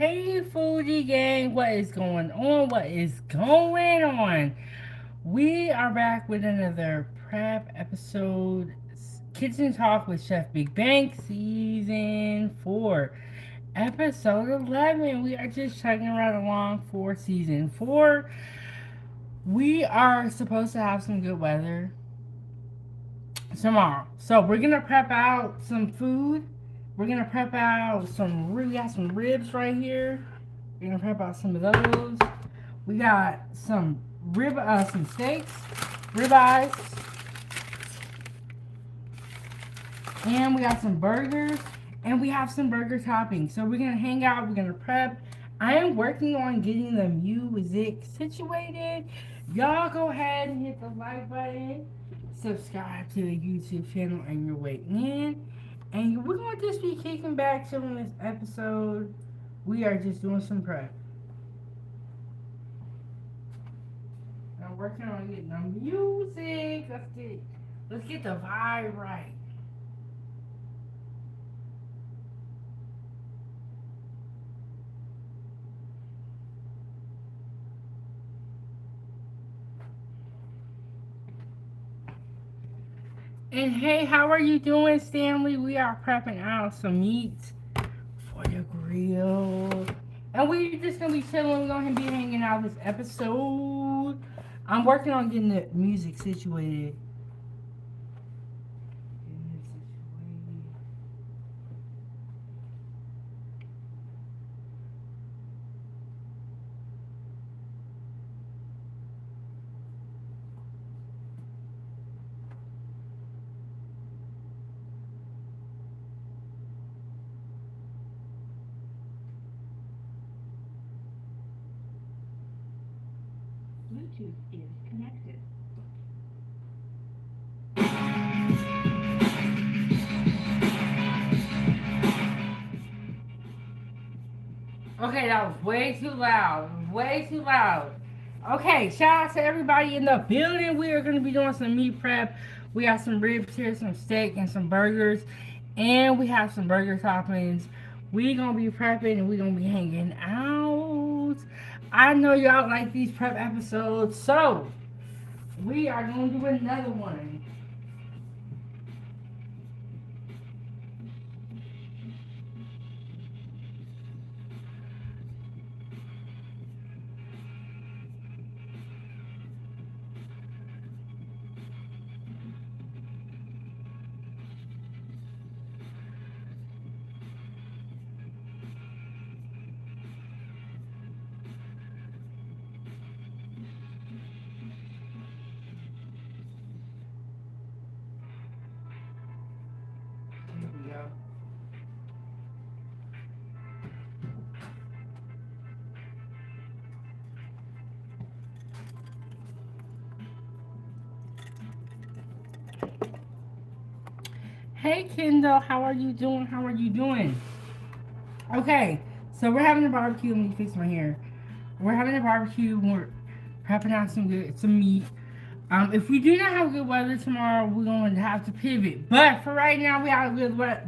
Hey, Foodie Gang, what is going on? What is going on? We are back with another prep episode, Kitchen Talk with Chef Big Bang, Season 4, Episode 11. We are just chugging right along for Season 4. We are supposed to have some good weather tomorrow. So we're going to prep out some food. We're going to prep out we got some ribs right here. We're gonna prep out some of those. We got some steaks, ribeyes, and we got some burgers, and we have some burger toppings. So we're gonna hang out. We're gonna prep. I am working on getting the music situated. Y'all go ahead and hit the like button, subscribe to the YouTube channel, and your way in. And we're gonna just be kicking back, chilling this episode. We are just doing some prep. I'm working on getting the music. Let's get the vibe right. And hey, how are you doing, Stanley? We are prepping out some meat for the grill. And we're just gonna be chilling. We're gonna be hanging out this episode. I'm working on getting the music situated. Bluetooth is connected. Okay, that was way too loud. Way too loud. Okay, shout out to everybody in the building. We are going to be doing some meat prep. We got some ribs here, some steak, and some burgers. And we have some burger toppings. We going to be prepping and we going to be hanging out. I know y'all like these prep episodes. So, we are going to do another one. Here we go. Hey Kendall, how are you doing? How are you doing? Okay, so we're having a barbecue. Let me fix my hair. We're having a barbecue. We're prepping out some meat. If we do not have good weather tomorrow, we're going to have to pivot. But for right now, we have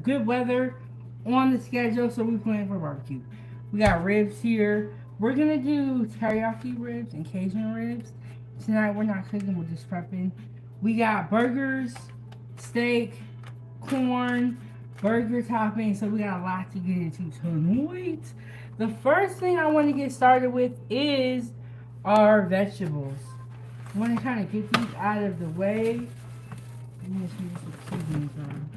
good weather on the schedule, so we're planning for barbecue. We got ribs here. We're gonna do teriyaki ribs and Cajun ribs. Tonight we're not cooking, we're just prepping. We got burgers, steak, corn, burger topping. So we got a lot to get into tonight. The first thing I want to get started with is our vegetables. I want to kind of get these out of the way. Let me just use some seasonings on.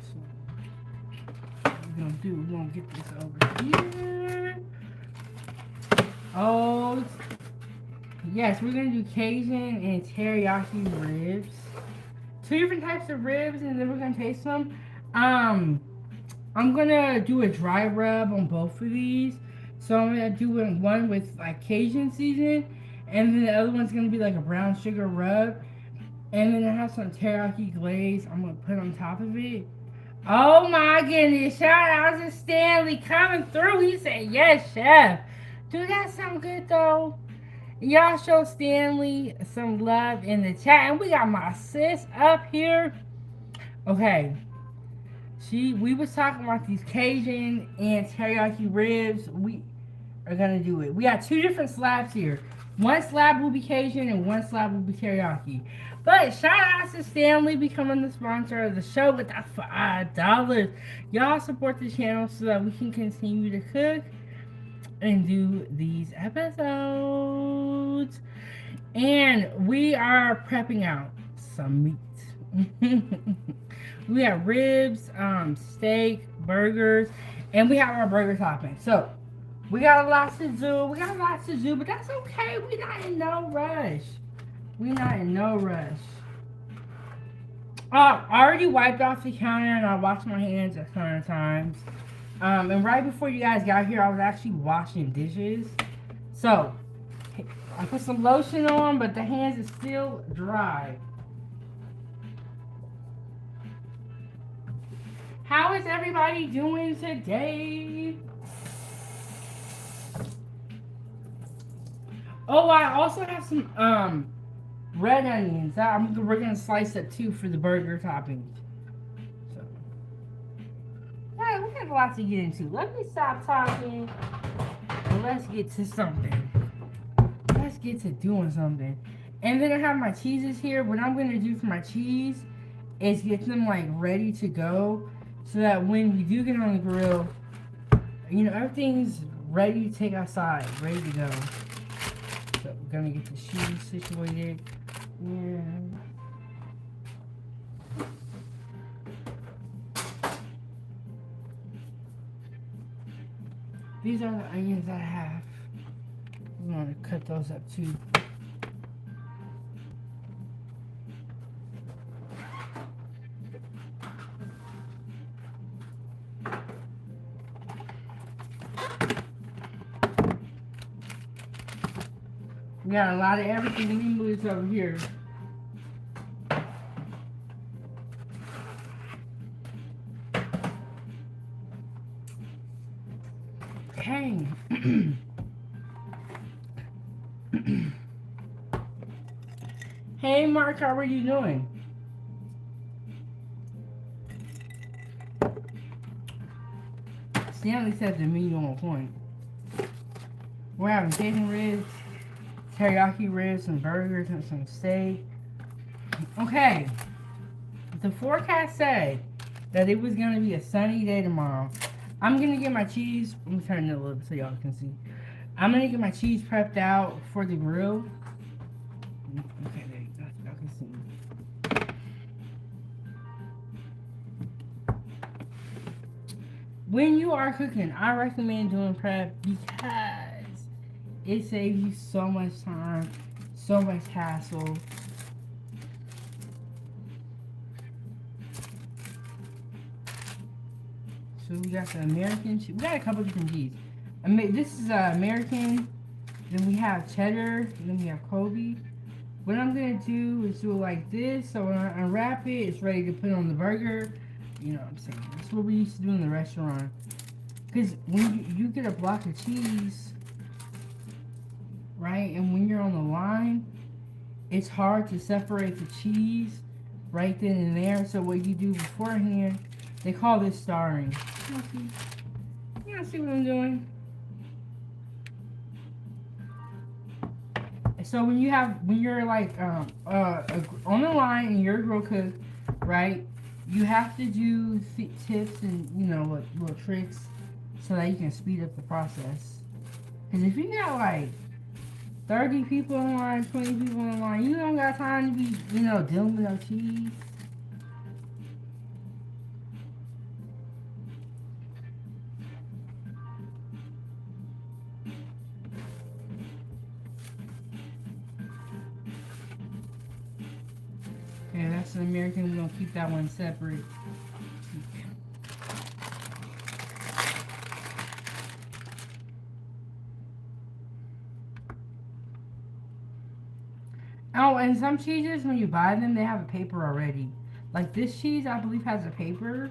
So, what we're gonna get this over here. Oh, yes, we're gonna do Cajun and teriyaki ribs. Two different types of ribs, and then we're gonna taste them. I'm gonna do a dry rub on both of these. So I'm gonna do one with like Cajun season, and then the other one's gonna be like a brown sugar rub. And then I have some teriyaki glaze I'm gonna put on top of it. Oh my goodness, shout out to Stanley coming through. He said, yes, chef. Do that sound good though? Y'all show Stanley some love in the chat. And we got my sis up here. Okay. We was talking about these Cajun and teriyaki ribs. We are gonna do it. We got two different slabs here. One slab will be Cajun and one slab will be teriyaki. But shout out to Stanley becoming the sponsor of the show with that $5. Y'all support the channel so that we can continue to cook and do these episodes. And we are prepping out some meat. We have ribs, steak, burgers, and we have our burger topping. So we got a lot to do. But that's okay. We're not in no rush. I already wiped off the counter and I washed my hands a ton of times. And right before you guys got here, I was actually washing dishes. So I put some lotion on, but the hands is still dry. How is everybody doing today? Oh, I also have some red onions. We're gonna slice up too for the burger toppings. So, yeah, we have a lot to get into. Let me stop talking and let's get to something. Let's get to doing something. And then I have my cheeses here. What I'm gonna do for my cheese is get them like ready to go, so that when we do get on the grill, you know, everything's ready to take outside, ready to go. So we're gonna get the cheese situated. Yeah. These are the onions I have. I'm gonna cut those up too. We got a lot of everything. Let me move this over here. Okay. Hey Mark, how are you doing? Stanley said the menu on point. We're having Cajun ribs, teriyaki ribs, some burgers, and some steak. Okay. The forecast said that it was going to be a sunny day tomorrow. I'm going to get my cheese. Let me turn it a little bit so y'all can see. I'm going to get my cheese prepped out for the grill. Okay, there you go. Y'all can see. When you are cooking, I recommend doing prep because it saves you so much time, so much hassle. So we got the American cheese. We got a couple different cheese. This is American. Then we have cheddar. And then we have Kobe. What I'm going to do is do it like this. So when I unwrap it, it's ready to put on the burger. You know what I'm saying? That's what we used to do in the restaurant. Because when you get a block of cheese, right? And when you're on the line, it's hard to separate the cheese right then and there. So what you do beforehand, they call this starring. You don't see what I'm doing? So when you're like on the line and you're a grill cook, right? You have to do tips and, you know, little tricks so that you can speed up the process. Because if you got like 30 people in line, 20 people in line, you don't got time to be, you know, dealing with no cheese. Yeah, that's an American. We're gonna keep that one separate. Oh, and some cheeses, when you buy them, they have a paper already. Like this cheese, I believe, has a paper.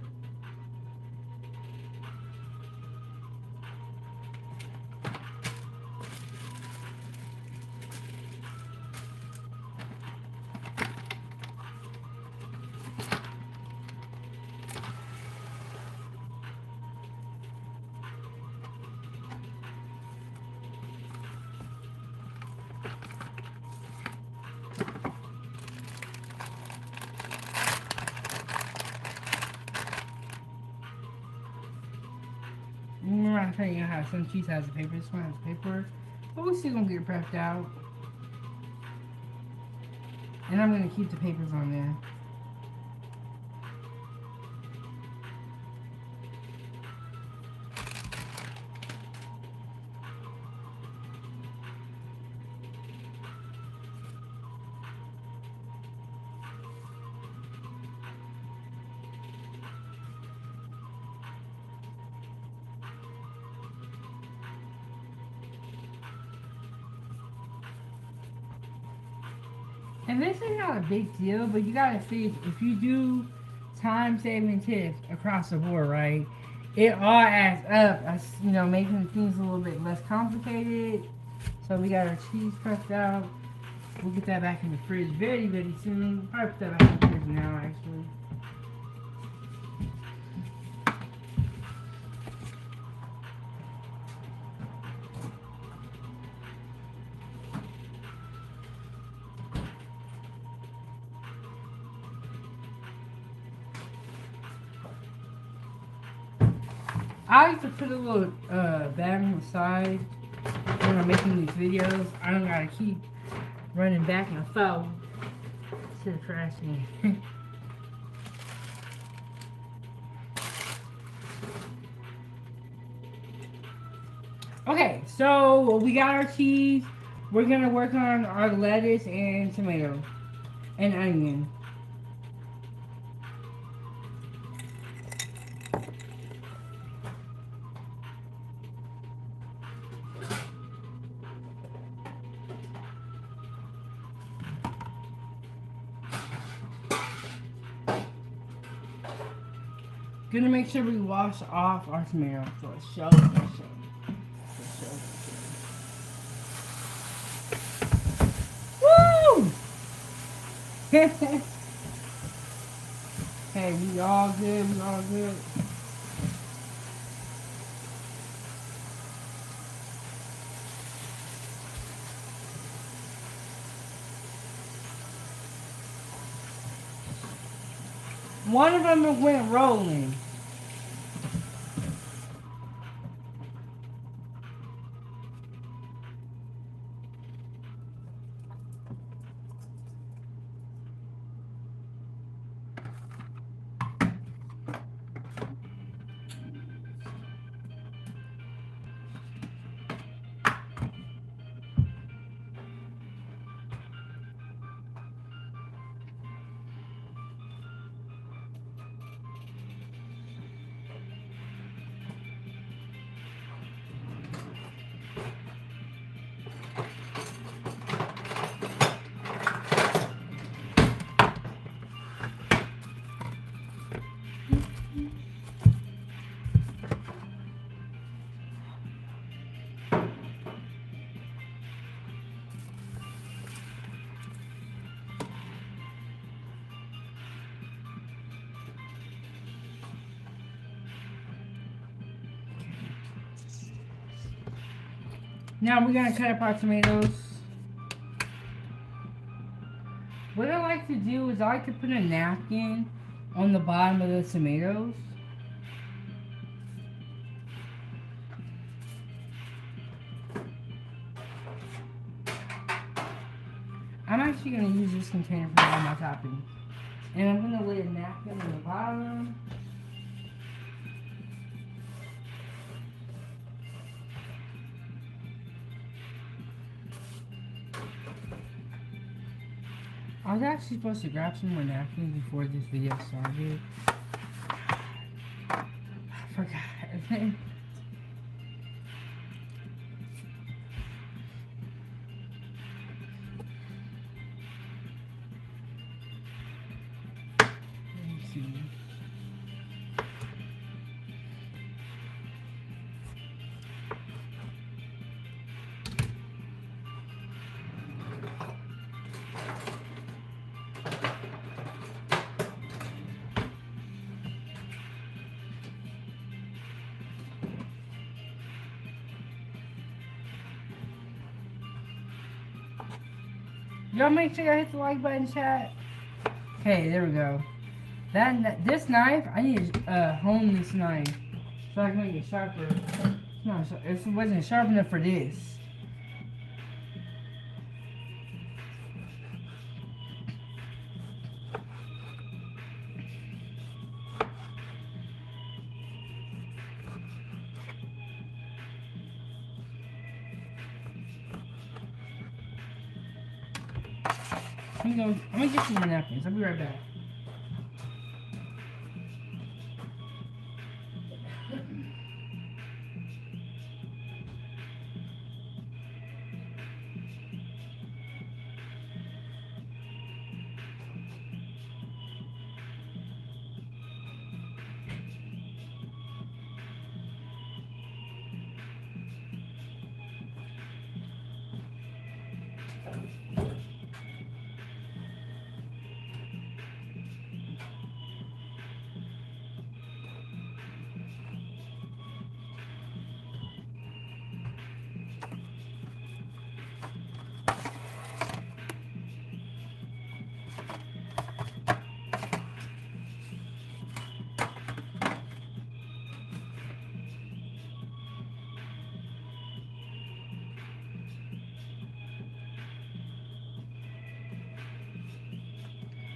not telling you how some cheese has the paper. This one has paper. But we're still gonna get it prepped out. And I'm gonna keep the papers on there. And this is not a big deal, but you gotta see if you do time-saving tips across the board, right? It all adds up, as you know, making things a little bit less complicated. So we got our cheese prepped out. We'll get that back in the fridge very, very soon. Probably put that back in the fridge now, actually. I like to put a little bag on the side when I'm making these videos. I don't gotta keep running back and forth to the trash can. Okay, so we got our cheese. We're gonna work on our lettuce and tomato and onion. Gonna make sure we wash off our tomato for sure. Woo! Hey, we all good, we all good. One of them went rolling. Now we're gonna cut up our tomatoes. What I like to do is I like to put a napkin on the bottom of the tomatoes. I'm actually gonna use this container for all my toppings. And I'm gonna lay a napkin on the bottom. I was actually supposed to grab some more napkins before this video started. I forgot. Let's see. Y'all make sure y'all hit the like button, chat. Okay, there we go. This knife, I need to hone this knife so I can make it sharper. No, it wasn't sharp enough for this. I'm gonna get some more napkins. I'll be right back.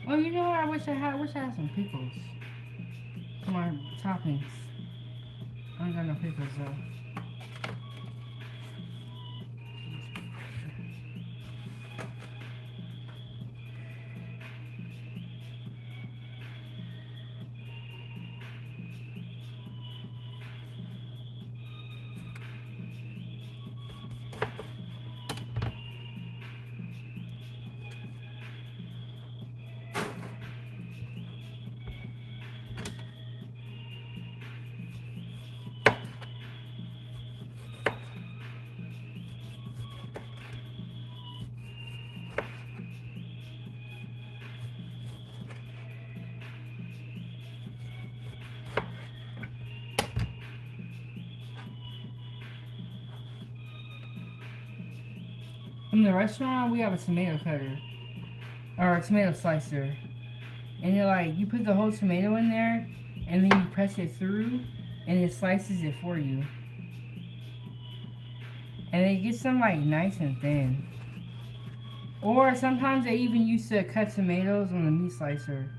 Oh, you know what? I wish I had some pickles. For my toppings. I don't got no pickles though. In the restaurant, we have a tomato cutter. Or a tomato slicer. And you're like, you put the whole tomato in there, and then you press it through, and it slices it for you. And it gets them like nice and thin. Or sometimes they even used to cut tomatoes on the meat slicer.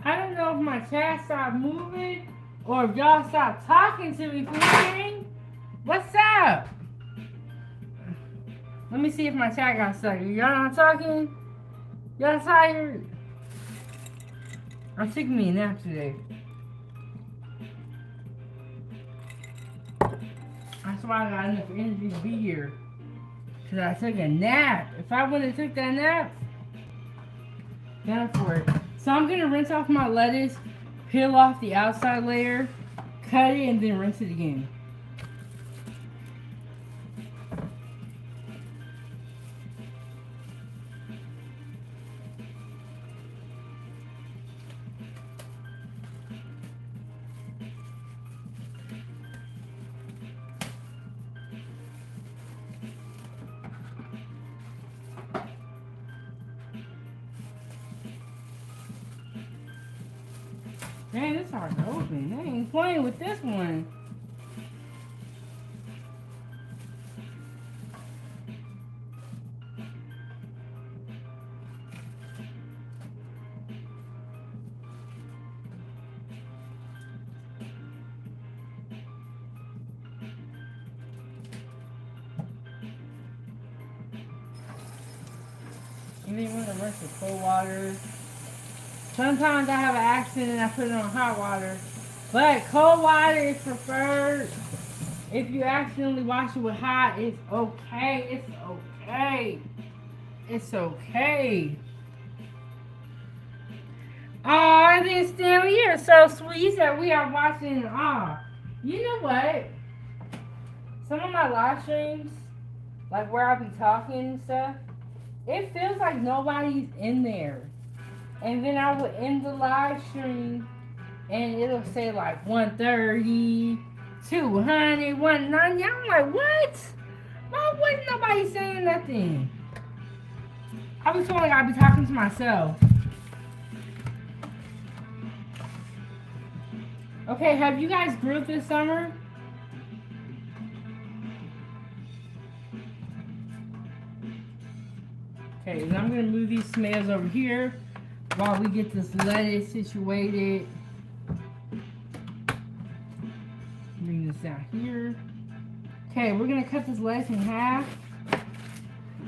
I don't know if my chat stopped moving or if y'all stopped talking to me for anything. What's up? Let me see if my chat got stuck. Y'all not talking? Y'all tired? I'm taking me a nap today. That's why I got enough energy to be here. Because I took a nap. If I wouldn't have took that nap, got for it. So I'm going to rinse off my lettuce, peel off the outside layer, cut it, and then rinse it again. Man, it's hard to open. They ain't playing with this one. And then we're gonna rinse with cold water. Sometimes I have an accident and I put it on hot water. But cold water is preferred. If you accidentally wash it with hot, it's okay. It's okay. It's okay. Oh, I think Stanley, you're so sweet. He said we are watching. You know what? Some of my live streams, like where I be talking and stuff, it feels like nobody's in there. And then I would end the live stream and it'll say like 130, 200, 190. I'm like, what? Why wasn't nobody saying nothing? I was feeling like I'd be talking to myself. Okay, have you guys grilled this summer? Okay, and I'm gonna move these tomatoes over here while we get this lettuce situated. Bring this down here. Okay, we're gonna cut this lettuce in half,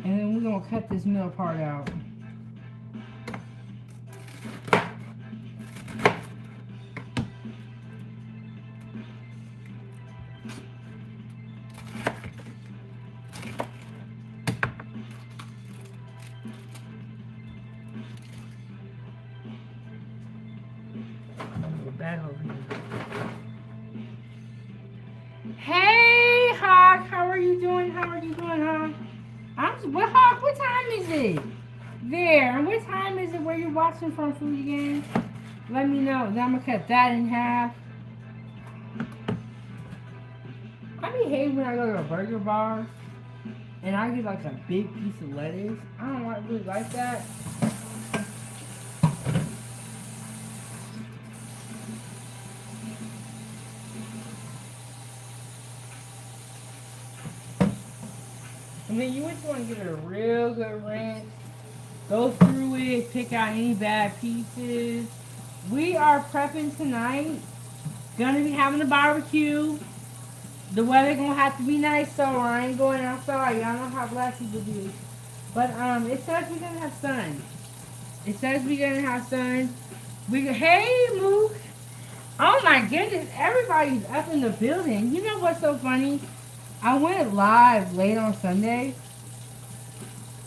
and then we're gonna cut this middle part out. Back over here. Hey, Hawk, how are you doing? How are you doing, Hawk? Hawk, what time is it? There, and what time is it where you're watching from Food Again? Let me know. Then I'm gonna cut that in half. I be hating when I go to a burger bar and I get like a big piece of lettuce. I don't really like that. And then you just want to give it a real good rinse. Go through it, pick out any bad pieces. We are prepping tonight. Gonna be having a barbecue. The weather gonna have to be nice, so I ain't going outside. Y'all know how black people do. But it says we're gonna have sun. It says we're gonna have sun. Hey, Mook. Oh my goodness, everybody's up in the building. You know what's so funny? I went live late on Sunday,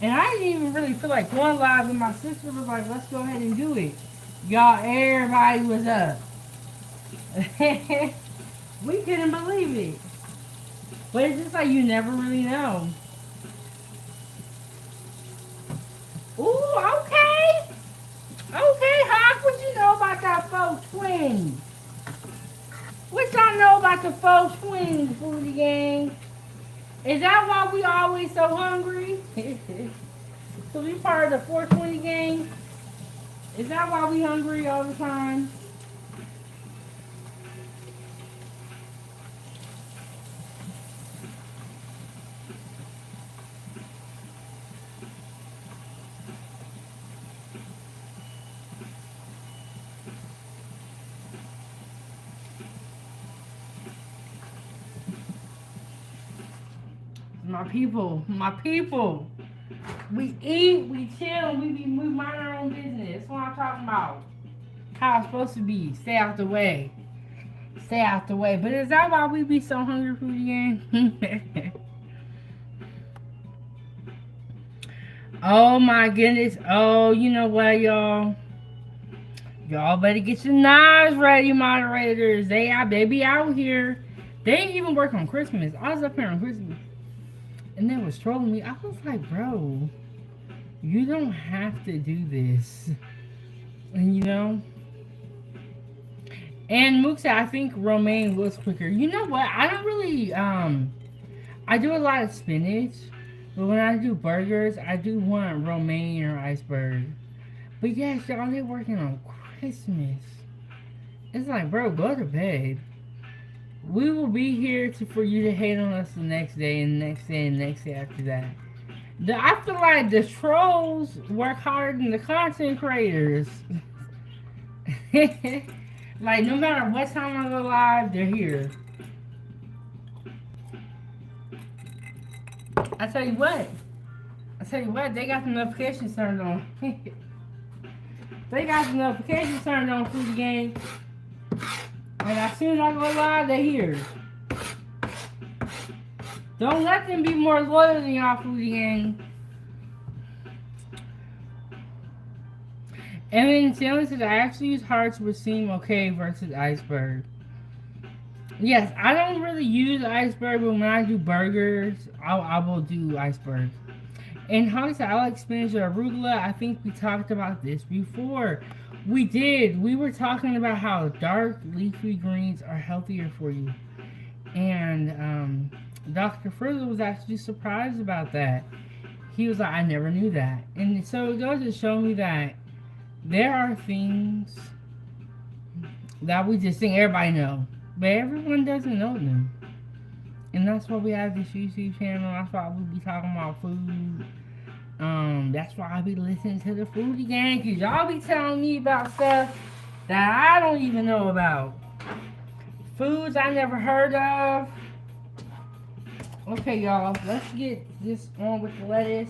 and I didn't even really feel like going live, and my sister was like, let's go ahead and do it. Y'all, everybody was up. We couldn't believe it. But it's just like you never really know. Ooh, okay. Okay, Hawk, what you know about that faux twin? What y'all know about the faux twins, Booty Gang? Is that why we always so hungry? So we part of the 420 gang? Is that why we hungry all the time? My people, my people. We eat, we chill, we mind our own business. That's what I'm talking about. How it's supposed to be. Stay out the way. Stay out the way. But is that why we be so hungry for again? Oh my goodness. Oh, you know what, y'all? Y'all better get your knives ready, moderators. They be out here. They ain't even work on Christmas. I was up here on Christmas. And they was trolling me. I was like, bro, you don't have to do this. And you know? And Mook said, I think romaine was quicker. You know what? I don't really, I do a lot of spinach. But when I do burgers, I do want romaine or iceberg. But yes, y'all, they working on Christmas. It's like, bro, go to bed. We will be here for you to hate on us the next day and the next day and the next day after that. I feel like the trolls work harder than the content creators. Like, no matter what time I go live, they're here. I tell you what. I tell you what, they got the notifications turned on. They got the notifications turned on, Foodie Gang. And as soon as I go live, they here. Don't let them be more loyal than y'all, Foodie Gang. And then Stanley said, I actually use hearts which seem okay versus iceberg. Yes, I don't really use iceberg, but when I do burgers, I will do iceberg. And Holly said, I like spinach or arugula. I think we talked about this before. We did. We were talking about how dark leafy greens are healthier for you. And Dr. Frizzle was actually surprised about that. He was like, I never knew that. And so it goes to show me that there are things that we just think everybody know. But everyone doesn't know them. And that's why we have this YouTube channel. That's why we be talking about food. That's why I be listening to the Foodie Gang. Because y'all be telling me about stuff that I don't even know about. Foods I never heard of. Okay, y'all. Let's get this on with the lettuce.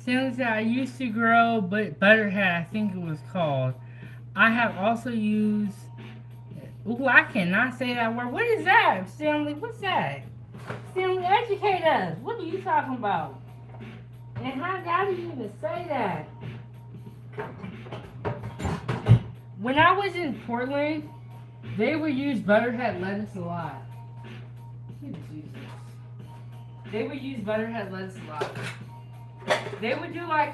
Since I used to grow butterhead, I think it was called. I have also used. Ooh, I cannot say that word. What is that, Stanley? What's that? Stanley, educate us. What are you talking about? And how do you even say that? When I was in Portland, they would use butterhead lettuce a lot. They would use butterhead lettuce a lot. They would do like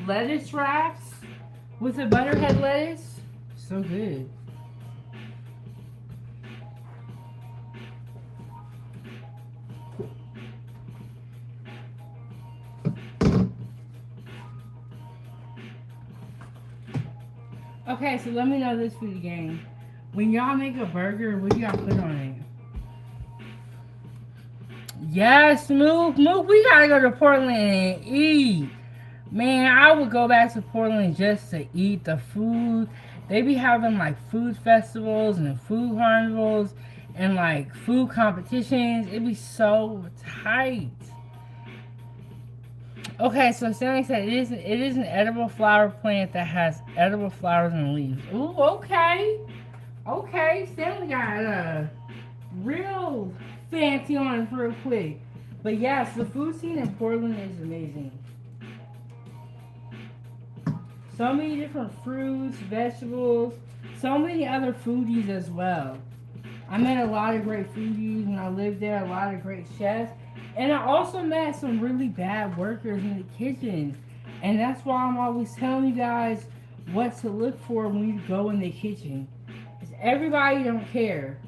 lettuce wraps with the butterhead lettuce. So good. Okay, so let me know this, Foodie Gang. When y'all make a burger, what do y'all put on it? Yes, Move, we gotta go to Portland and eat. Man, I would go back to Portland just to eat the food. They be having like food festivals and food carnivals and like food competitions. It'd be so tight. Okay, so Stanley said it is an edible flower plant that has edible flowers and leaves. Ooh, okay. Okay, Stanley got a real fancy on it real quick. But yes, the food scene in Portland is amazing. So many different fruits, vegetables, so many other foodies as well. I met a lot of great foodies when I lived there, a lot of great chefs. And I also met some really bad workers in the kitchen. And that's why I'm always telling you guys what to look for when you go in the kitchen. Because everybody don't care.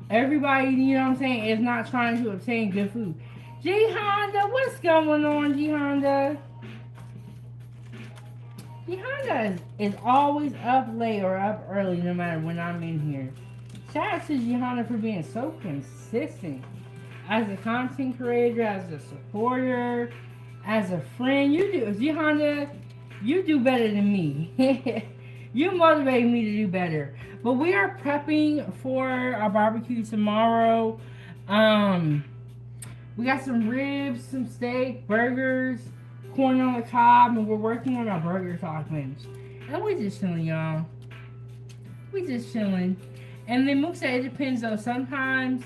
Everybody, you know what I'm saying, is not trying to obtain good food. G Honda, what's going on, G Honda? G Honda is always up late or up early no matter when I'm in here. Shout out to G Honda for being so consistent. As a content creator, as a supporter, as a friend, you do. G Honda, you do better than me. You motivate me to do better. But we are prepping for our barbecue tomorrow. We got some ribs, some steak, burgers, corn on the cob, and we're working on our burger toppings. And we just chilling, y'all. We just chilling. And then Mook said it depends though. Sometimes,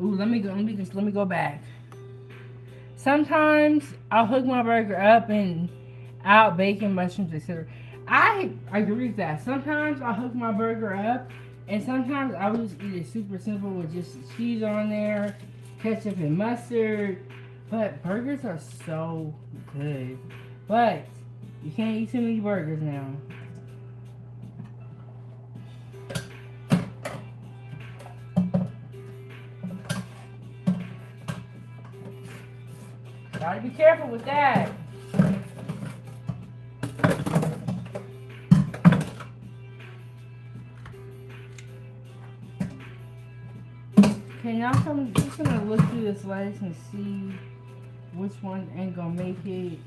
ooh, let me go back. Sometimes I'll hook my burger up and out bacon, mushrooms, etc. I agree with that. Sometimes I'll hook my burger up, and sometimes I will just eat it super simple with just the cheese on there, ketchup and mustard. But burgers are so good. But you can't eat too many burgers now. Gotta be careful with that. Okay, now I'm just gonna look through this lettuce and see which one ain't gonna make it.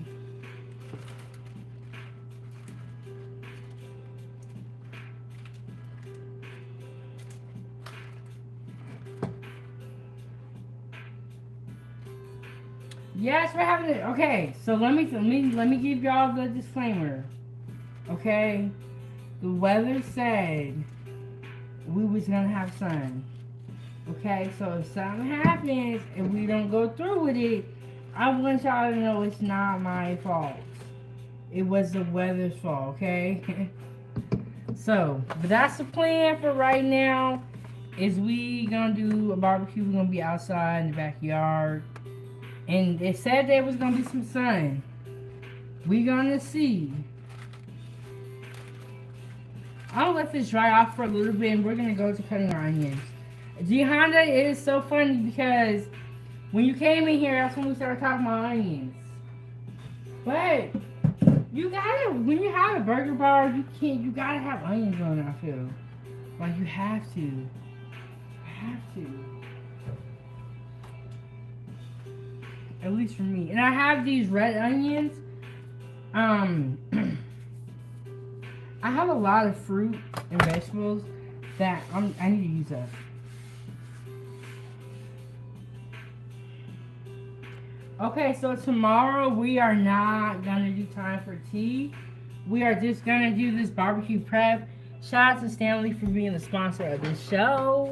Yes, we're having it. Okay, so let me give y'all the disclaimer. Okay, the weather said we was gonna have sun. Okay, so if something happens and we don't go through with it, I want y'all to know it's not my fault. It was the weather's fault. Okay. So, but that's the plan for right now. Is we gonna do a barbecue? We're gonna be outside in the backyard. And it said there was gonna be some sun. We gonna see. I'll let this dry off for a little bit, and we're gonna go to cutting our onions. G Honda, it is so funny because when you came in here, that's when we started talking about onions. But you gotta, when you have a burger bar, you gotta have onions on it. I feel like you have to. You have to. At least for me. And I have these red onions. I have a lot of fruit and vegetables that I need to use up. Okay, so tomorrow we are not gonna do time for tea. We are just gonna do this barbecue prep. Shout out to Stanley for being the sponsor of this show.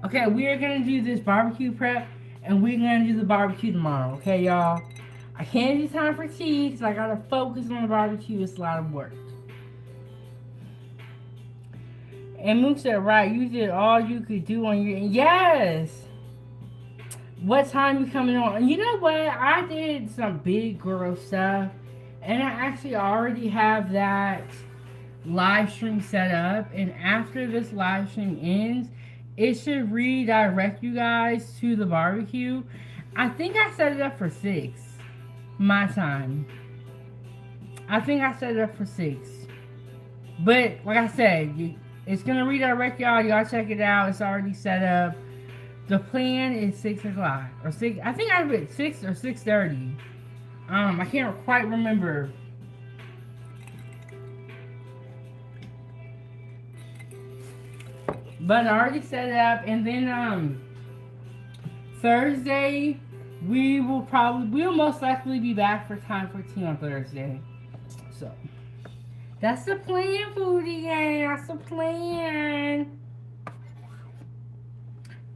Okay, we are gonna do this barbecue prep. And we're gonna do the barbecue tomorrow, okay, y'all? I can't do time for tea because I gotta focus on the barbecue. It's a lot of work. And Mook said, right, you did all you could do on your... Yes! What time you coming on? You know what? I did some big girl stuff. And I actually already have that live stream set up. And after this live stream ends, it should redirect you guys to the barbecue. I think I set it up for 6. My time. I think I set it up for 6. But, like I said, it's going to redirect y'all. Y'all check it out. It's already set up. The plan is 6 o'clock. Or 6. I think I have it 6 or 6:30. I can't quite remember. But I already set it up, and then Thursday we'll most likely be back for time for tea on Thursday. So that's the plan, foodie gang. That's the plan.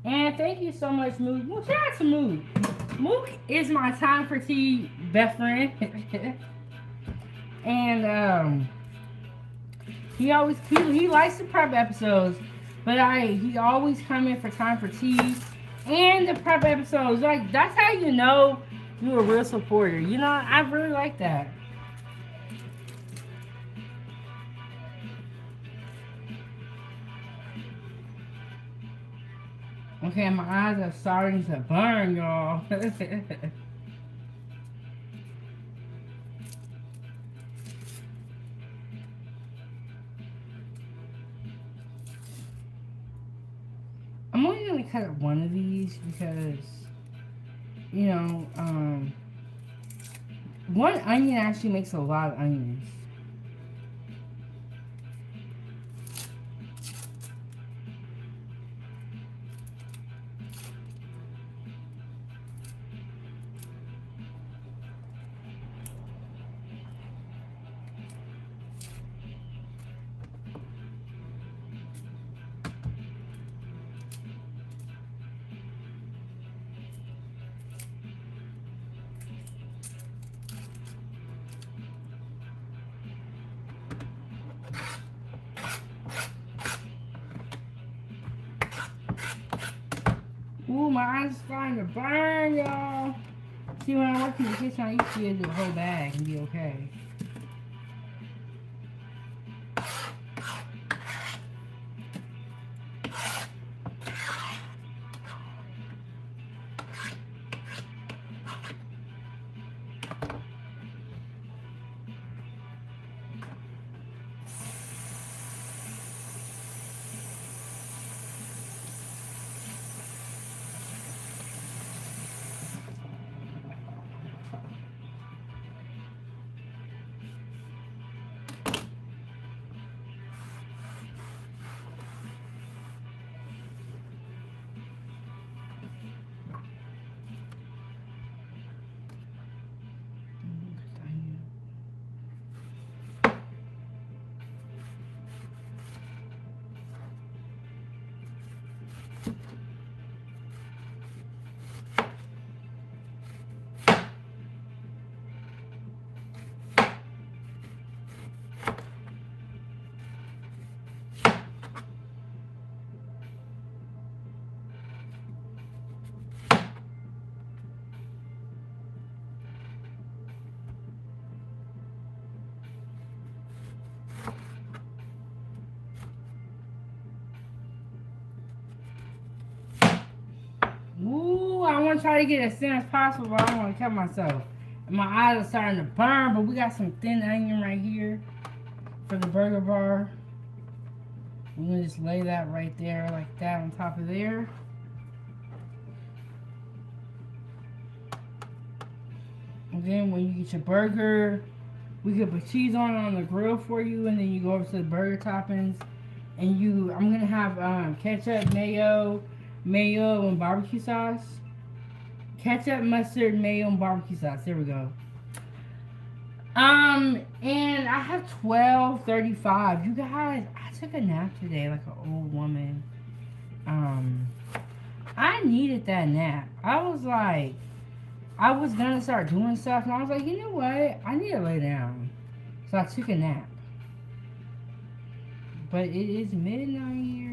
And thank you so much, Mook. Well, shout out to Mook. Mook is my time for tea best friend. And he likes the prep episodes. But he always come in for time for tea and the prep episodes. Like, that's how you know you're a real supporter. You know, I really like that. Okay, my eyes are starting to burn, y'all. I'm only going to cut up one of these because, you know, one onion actually makes a lot of onions. Ooh, my eyes are starting to burn, y'all. See, when I work in the kitchen, I used to be able to do a whole bag and be okay. I want to try to get as thin as possible, but I don't want to cut myself. And my eyes are starting to burn, but we got some thin onion right here for the burger bar. We're going to just lay that right there, like that, on top of there. And then when you get your burger, we can put cheese on the grill for you, and then you go over to the burger toppings. And I'm going to have ketchup, mayo, and barbecue sauce. Ketchup, mustard, mayo, and barbecue sauce. There we go. And I have 12:35. You guys, I took a nap today like an old woman. I needed that nap. I was gonna start doing stuff, and I was like, you know what? I need to lay down. So I took a nap. But it is midnight here.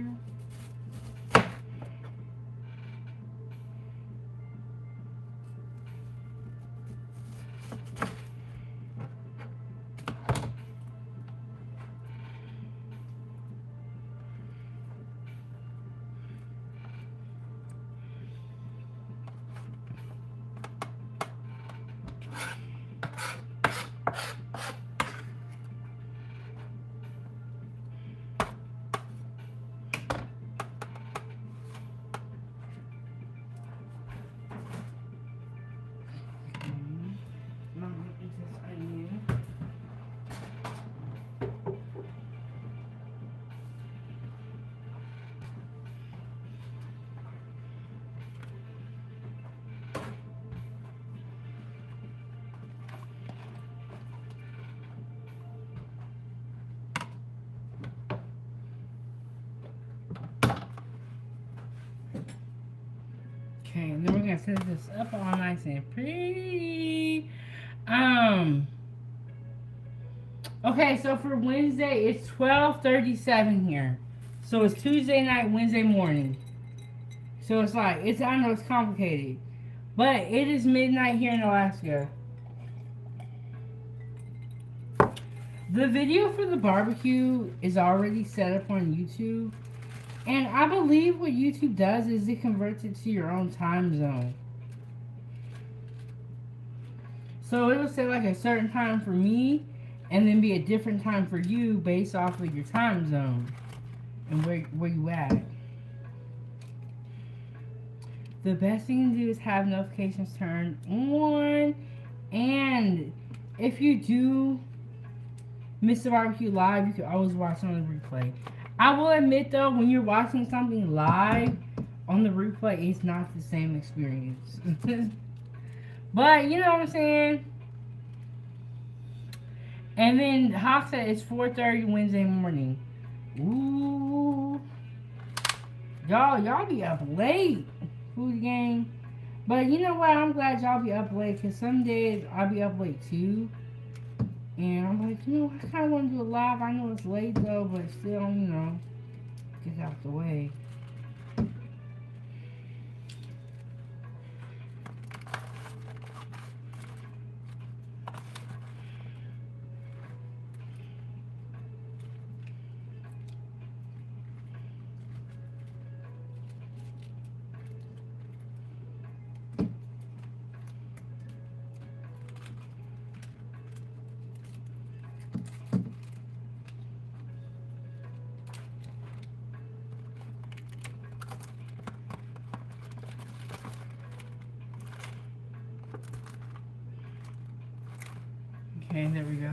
Okay, and then we're gonna set this up all nice and pretty. Okay, so for Wednesday, it's 12:37 here. So it's Tuesday night, Wednesday morning. So it's like, I know it's complicated. But it is midnight here in Alaska. The video for the barbecue is already set up on YouTube. And I believe what YouTube does is it converts it to your own time zone. So it'll say like a certain time for me, and then be a different time for you based off of your time zone and where you at. The best thing to do is have notifications turned on. And if you do miss the barbecue live, you can always watch it on the replay. I will admit though, when you're watching something live on the replay, it's not the same experience. But you know what I'm saying? And then Hawk said it's 4:30 Wednesday morning. Ooh. Y'all be up late. Food game. But you know what? I'm glad y'all be up late, because some days I'll be up late too. And I'm like, you know, I kind of want to do it live. I know it's late though, but still, you know, get out the way. Okay, there we go.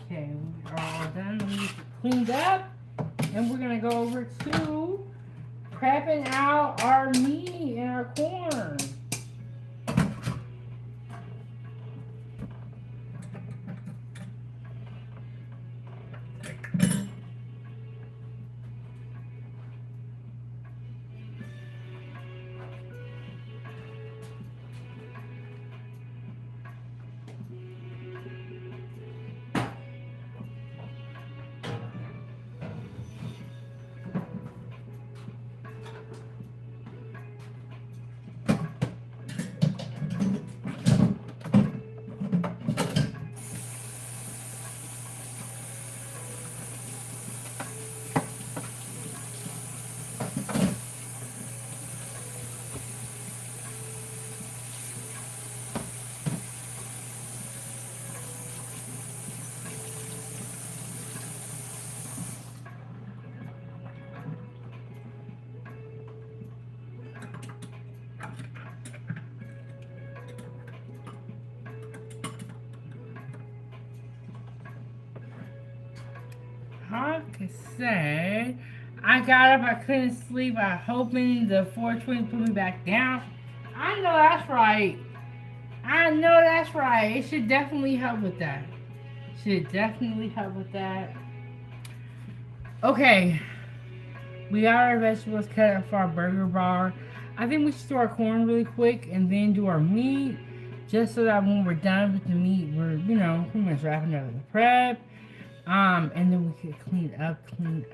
Okay, we're all done. Let me get it cleaned up. And we're going to go over to prepping out our meat and our corn. I said, I got up, I couldn't sleep, I hoping the 420 put me back down. I know that's right. I know that's right. It should definitely help with that. Should definitely help with that. Okay. We got our vegetables cut up for our burger bar. I think we should do our corn really quick and then do our meat. Just so that when we're done with the meat, we're, you know, pretty much wrapping up the prep. And then we can clean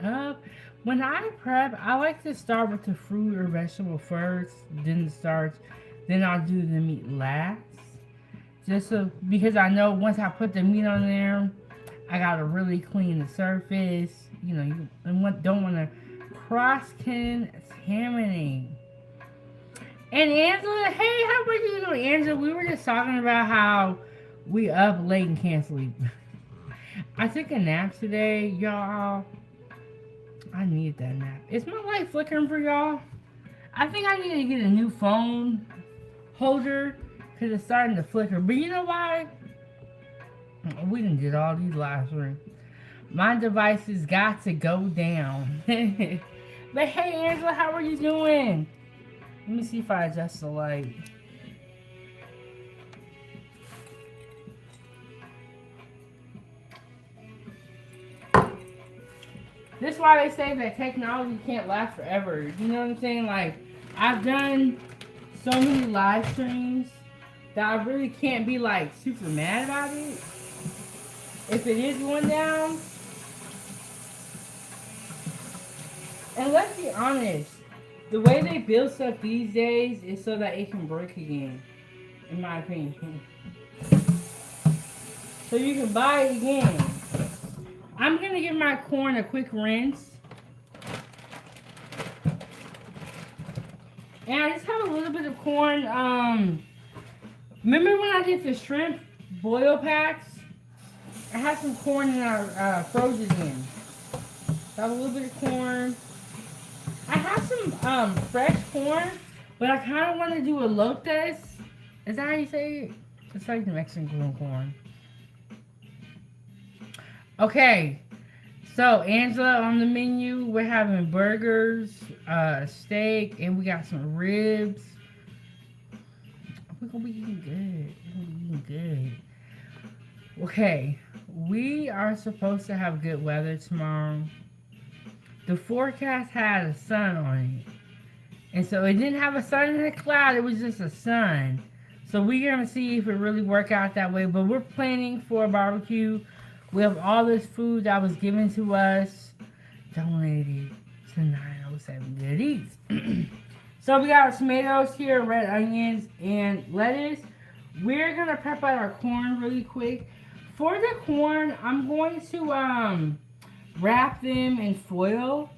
up. When I prep, I like to start with the fruit or vegetable first, then the starch, then I'll do the meat last. Just so, because I know once I put the meat on there, I gotta really clean the surface. You know, you don't want to cross-contaminate. And Angela, hey, how are you doing? Angela, we were just talking about how we up late and can't sleep. I took a nap today, y'all. I need that nap. Is my light flickering for y'all? I think I need to get a new phone holder because it's starting to flicker. But you know why? We didn't get all these live streams. My devices got to go down. But hey, Angela, how are you doing? Let me see if I adjust the light. This is why they say that technology can't last forever. You know what I'm saying? Like, I've done so many live streams that I really can't be like super mad about it. If it is going down. And let's be honest. The way they build stuff these days is so that it can break again, in my opinion. So you can buy it again. I'm going to give my corn a quick rinse. And I just have a little bit of corn. Remember when I did the shrimp boil packs? I had some corn in our frozen in. So I have a little bit of corn. I have some fresh corn, but I kind of want to do a lotes. Is that how you say it? It's like the Mexican corn. Okay, so Angela on the menu, we're having burgers, steak, and we got some ribs. We're gonna be eating good. We're gonna be eating good. Okay, we are supposed to have good weather tomorrow. The forecast had a sun on it. And so it didn't have a sun in the cloud, it was just a sun. So we're going to see if it really works out that way. But we're planning for a barbecue. We have all this food that was given to us, donated to 907 Goodies. So we got tomatoes here, red onions, and lettuce. We're going to prep out our corn really quick. For the corn, I'm going to wrap them in foil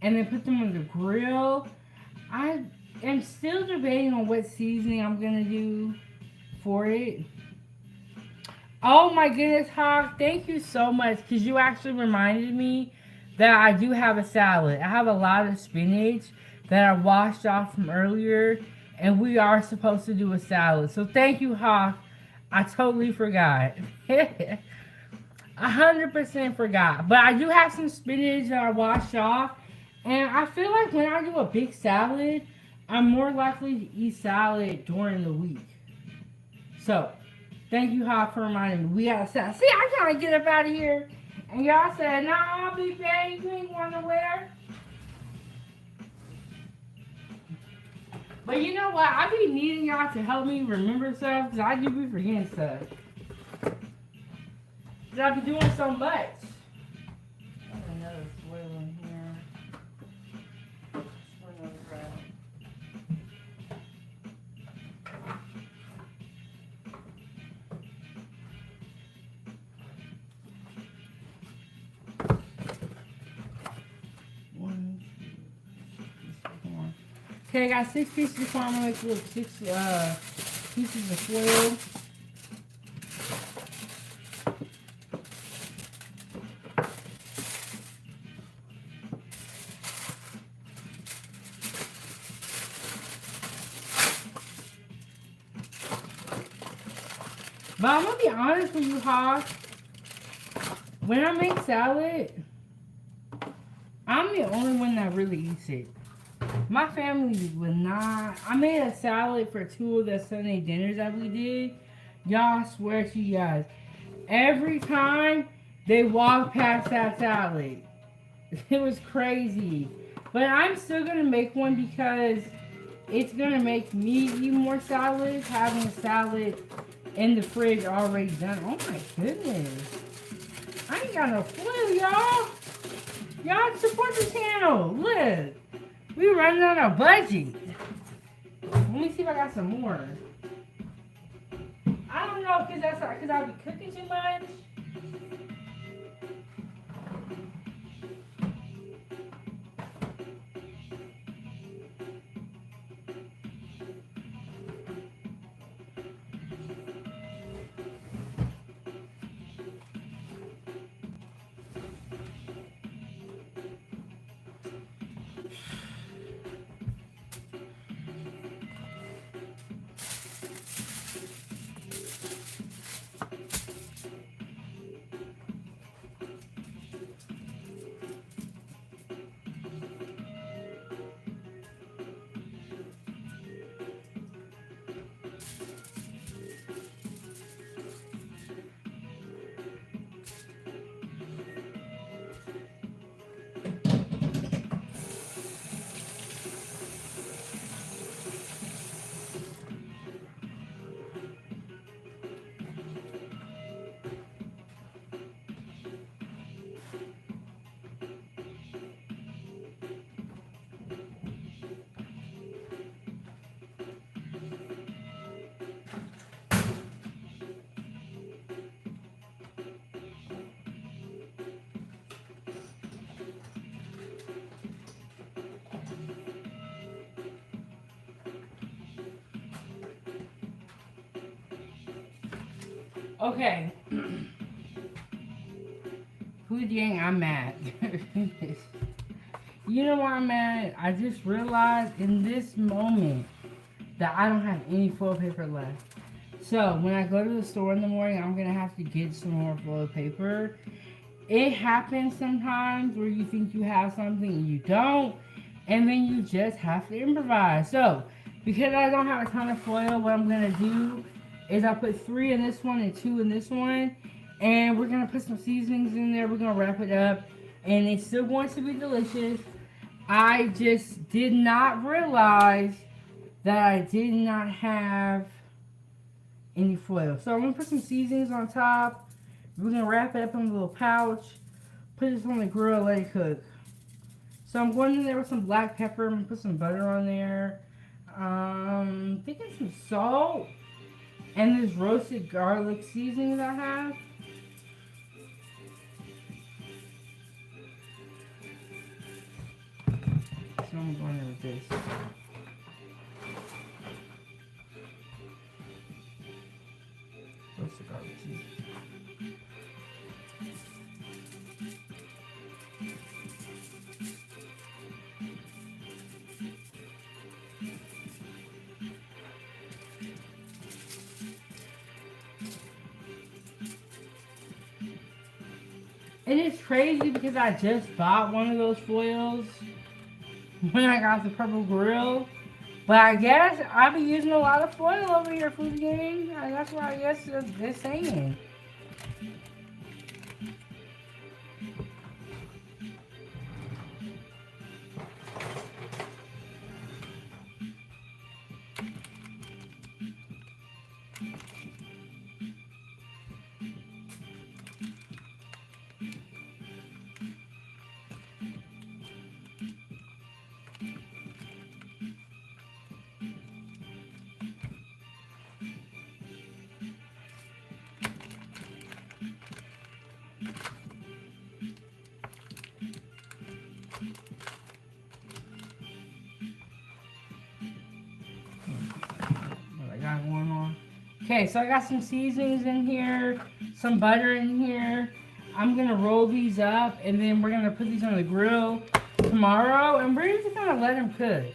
and then put them on the grill. I am still debating on what seasoning I'm going to do for it. Oh my goodness, Hawk, thank you so much because you actually reminded me that I do have a salad. I have a lot of spinach that I washed off from earlier, and we are supposed to do a salad. So thank you, Hawk. I totally forgot. 100% forgot. But I do have some spinach that I washed off. And I feel like when I do a big salad, I'm more likely to eat salad during the week. So, thank you, Hawk, for reminding me. We got a salad. See, I trying to get up out of here. And y'all said, nah, I'll be back. You ain't want to wear. But you know what? I be needing y'all to help me remember stuff. Because I do be forgetting stuff. Because I be doing so much. There's another foil in here. For another wrap. One, two, 4. Okay, I got 6 pieces of corn. I'm going to make 6 pieces of foil. But I'm going to be honest with you, Hawk. When I make salad, I'm the only one that really eats it. My family would not. I made a salad for 2 of the Sunday dinners that we did. Y'all, I swear to you guys, every time they walked past that salad, it was crazy. But I'm still gonna make one because it's gonna make me eat more salads, having a salad in the fridge already done. Oh my goodness. I ain't got no clue, y'all. Y'all support the channel. Look. We running on a budget. Let me see if I got some more. I don't know because I'll be cooking too much. Okay. Food gang, I'm mad. You know why I'm mad? I just realized in this moment that I don't have any foil paper left. So when I go to the store in the morning, I'm gonna have to get some more foil paper. It happens sometimes where you think you have something and you don't, and then you just have to improvise. So because I don't have a ton of foil, what I'm gonna do is I put 3 in this one and 2 in this one, and we're gonna put some seasonings in there. We're gonna wrap it up, and it's still going to be delicious. I just did not realize that I did not have any foil. So I'm gonna put some seasonings on top. We're gonna wrap it up in a little pouch, put this on the grill, let it cook. So I'm going in there with some black pepper. I'm gonna put some butter on there. Thinking some salt. And this roasted garlic seasoning that I have. So I'm going in with this. Roasted garlic seasoning. And it's crazy because I just bought one of those foils when I got the purple grill. But I guess I've been using a lot of foil over here, food gang. And that's what I guess they're saying. Going on. Okay, so I got some seasonings in here, some butter in here. I'm gonna roll these up, and then we're gonna put these on the grill tomorrow, and we're just gonna let them cook.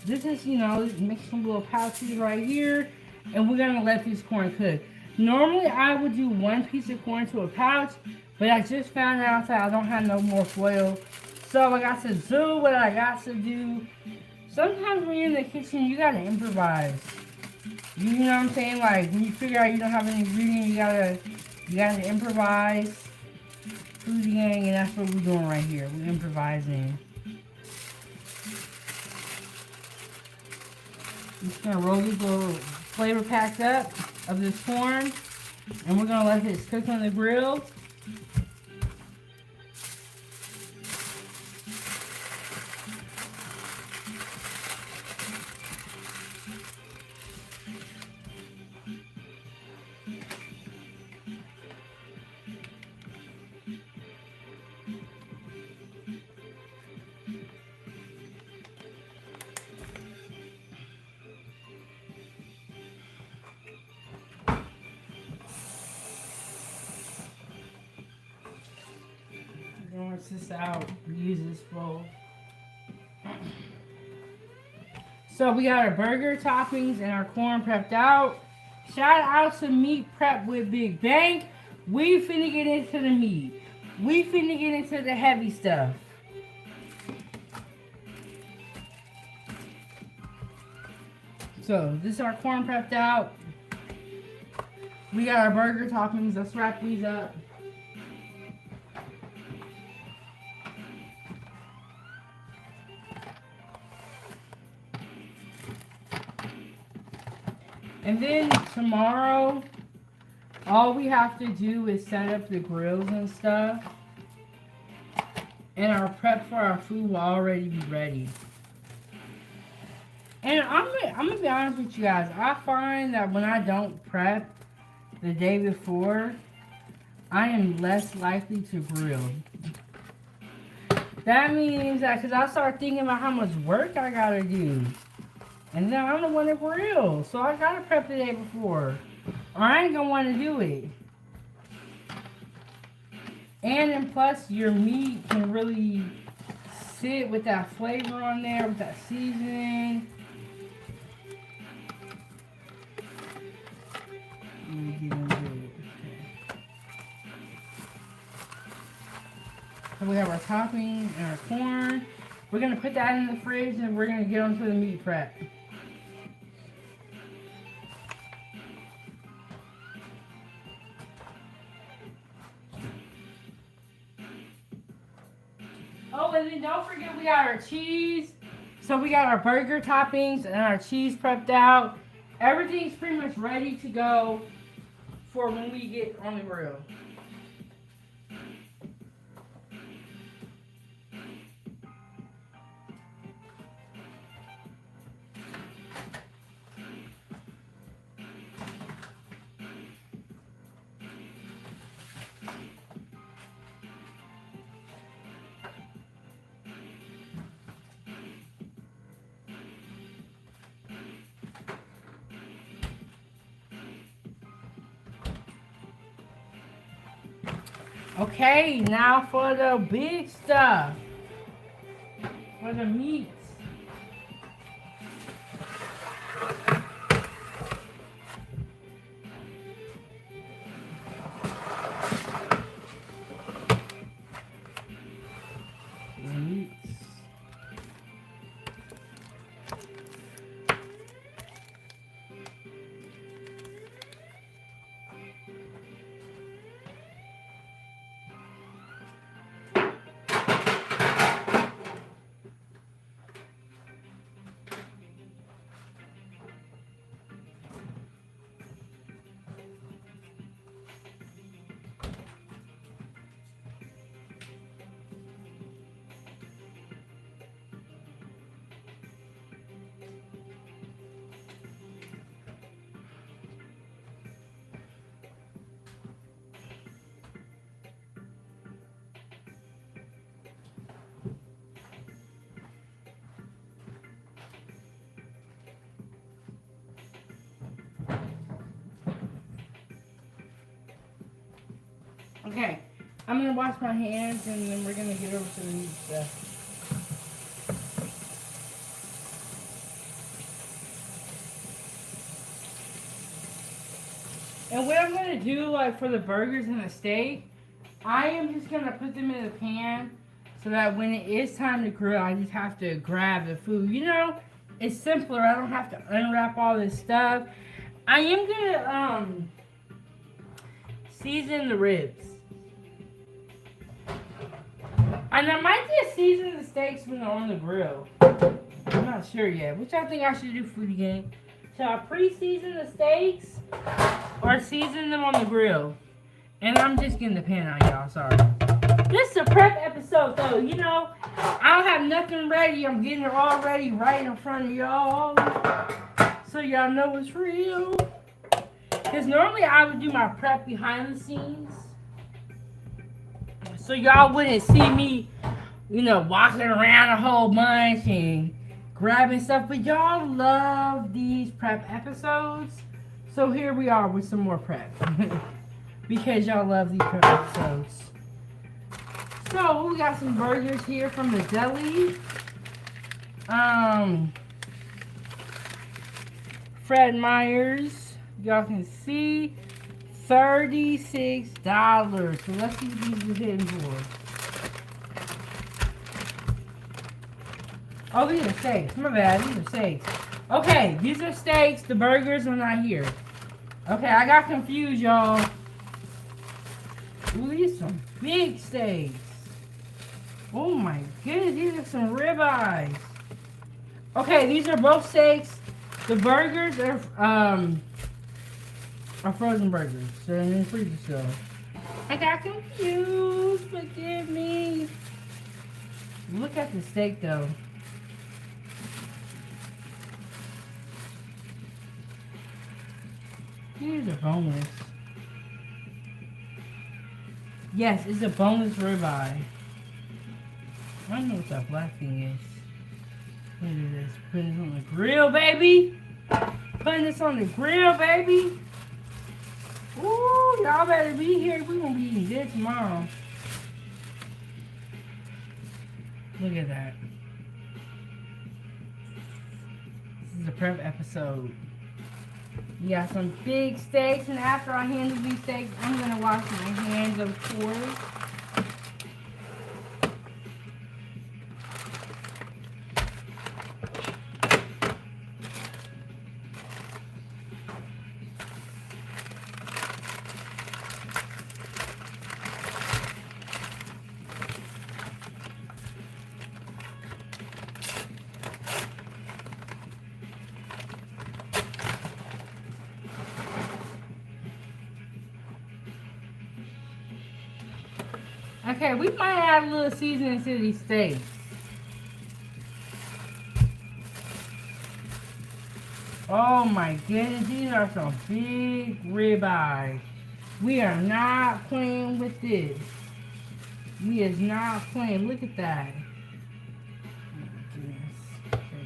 This is, you know, make some little pouches right here, and we're gonna let this corn cook. Normally, I would do 1 piece of corn to a pouch, but I just found out that I don't have no more foil, So I got to do what I got to do. Sometimes when you're in the kitchen, you gotta improvise. You know what I'm saying? Like when you figure out you don't have any ingredients, you gotta improvise. Food gang, and that's what we're doing right here. We're improvising. I'm just gonna roll these little flavor packs up of this corn, and we're gonna let this cook on the grill. Rinse this out, use this bowl. So we got our burger toppings and our corn prepped out. Shout out to Meat Prep with Big Bang. We finna get into the meat. We finna get into the heavy stuff. So this is our corn prepped out. We got our burger toppings. Let's wrap these up. And then tomorrow, all we have to do is set up the grills and stuff. And our prep for our food will already be ready. And I'm gonna be honest with you guys. I find that when I don't prep the day before, I am less likely to grill. That means that because I start thinking about how much work I gotta do. And then I'm the one that grills, so I gotta prep the day before, or I ain't gonna want to do it. And then plus, your meat can really sit with that flavor on there, with that seasoning. Let me get into it. So we have our topping and our corn. We're gonna put that in the fridge, and we're gonna get onto the meat prep. Oh, and then don't forget we got our cheese. So we got our burger toppings and our cheese prepped out. Everything's pretty much ready to go for when we get on the grill. Okay, now for the big stuff. For the meats. The meats. Okay, I'm gonna wash my hands and then we're gonna get over to the meat stuff. And what I'm gonna do, like for the burgers and the steak, I am just gonna put them in the pan so that when it is time to grill, I just have to grab the food. You know, it's simpler. I don't have to unwrap all this stuff. I am gonna season the ribs. And I might just season the steaks when they're on the grill. I'm not sure yet. Which I think I should do, food game. Shall I pre-season the steaks or season them on the grill? And I'm just getting the pan out, y'all. Sorry. This is a prep episode, though. You know, I don't have nothing ready. I'm getting it all ready right in front of y'all, so y'all know it's real. Because normally I would do my prep behind the scenes, so y'all wouldn't see me, you know, walking around a whole bunch and grabbing stuff. But y'all love these prep episodes, so here we are with some more prep. Because y'all love these prep episodes. So we got some burgers here from the deli. Fred Meyer's. Y'all can see $36. So let's see what these are hitting for. Oh, these are steaks. My bad. These are steaks. Okay, these are steaks. The burgers are not here. Okay, I got confused, y'all. Ooh, these are some big steaks. Oh my goodness, these are some ribeyes. Okay, these are both steaks. The burgers are frozen burgers. So they're in the freezer still. I got confused. Forgive me. Look at the steak though. These are boneless. Yes, it's a boneless ribeye. I don't know what that black thing is. Look at this. Putting this on the grill, baby. Putting this on the grill, baby. Ooh, y'all better be here. We're going to be eating this tomorrow. Look at that. This is a prep episode. We got some big steaks, and after I handle these steaks, I'm going to wash my hands, of course. Okay, we might add a little seasoning to these steaks. Oh my goodness, these are some big ribeyes. We are not playing with this. We is not playing. Look at that. Oh my goodness. Okay.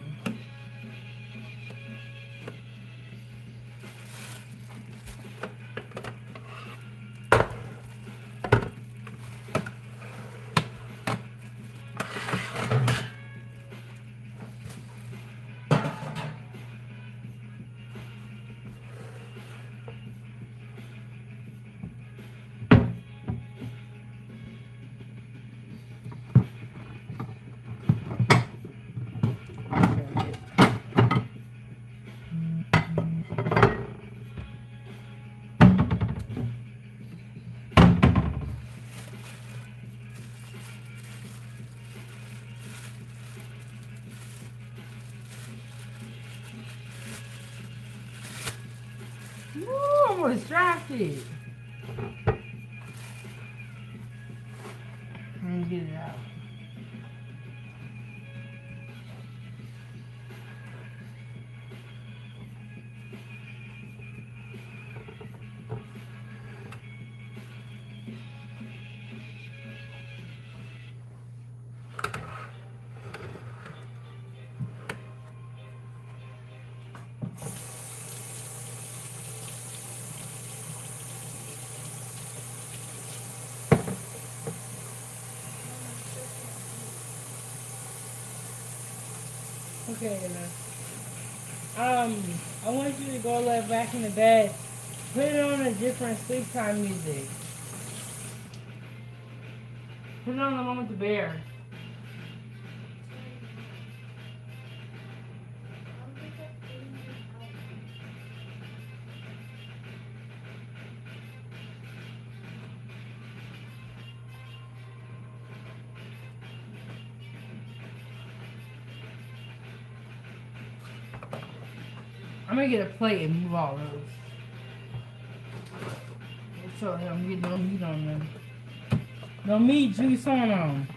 Ooh, I'm distracted. Let me get it out. Okay, I want you to go lay back in the bed. Put it on a different sleep time music. Put it on the one with the bear. I'm gonna get a plate and move all those. So I'm getting no meat on them. No meat juice on them.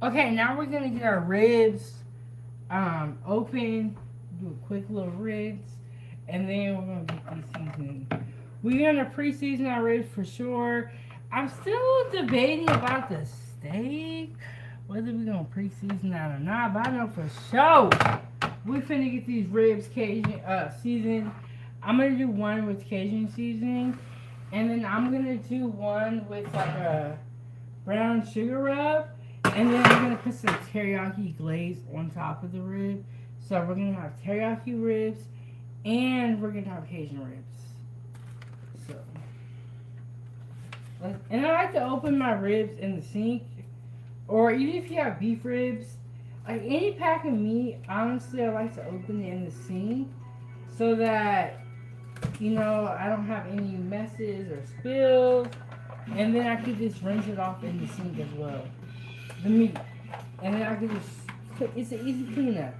Okay, now we're gonna get our ribs open, do a quick little rinse, and then we're gonna get these seasoning. We're gonna pre-season our ribs for sure. I'm still debating about the steak, whether we're gonna pre-season that or not, but I know for sure we're finna get these ribs Cajun seasoned. I'm gonna do one with Cajun seasoning, and then I'm gonna do one with like a brown sugar rub. And then we're going to put some teriyaki glaze on top of the rib. So we're going to have teriyaki ribs and we're going to have Cajun ribs. So, and I like to open my ribs in the sink. Or even if you have beef ribs, like any pack of meat, honestly, I like to open it in the sink. So that, you know, I don't have any messes or spills. And then I could just rinse it off in the sink as well. The meat, and then I can just, it's an easy cleanup.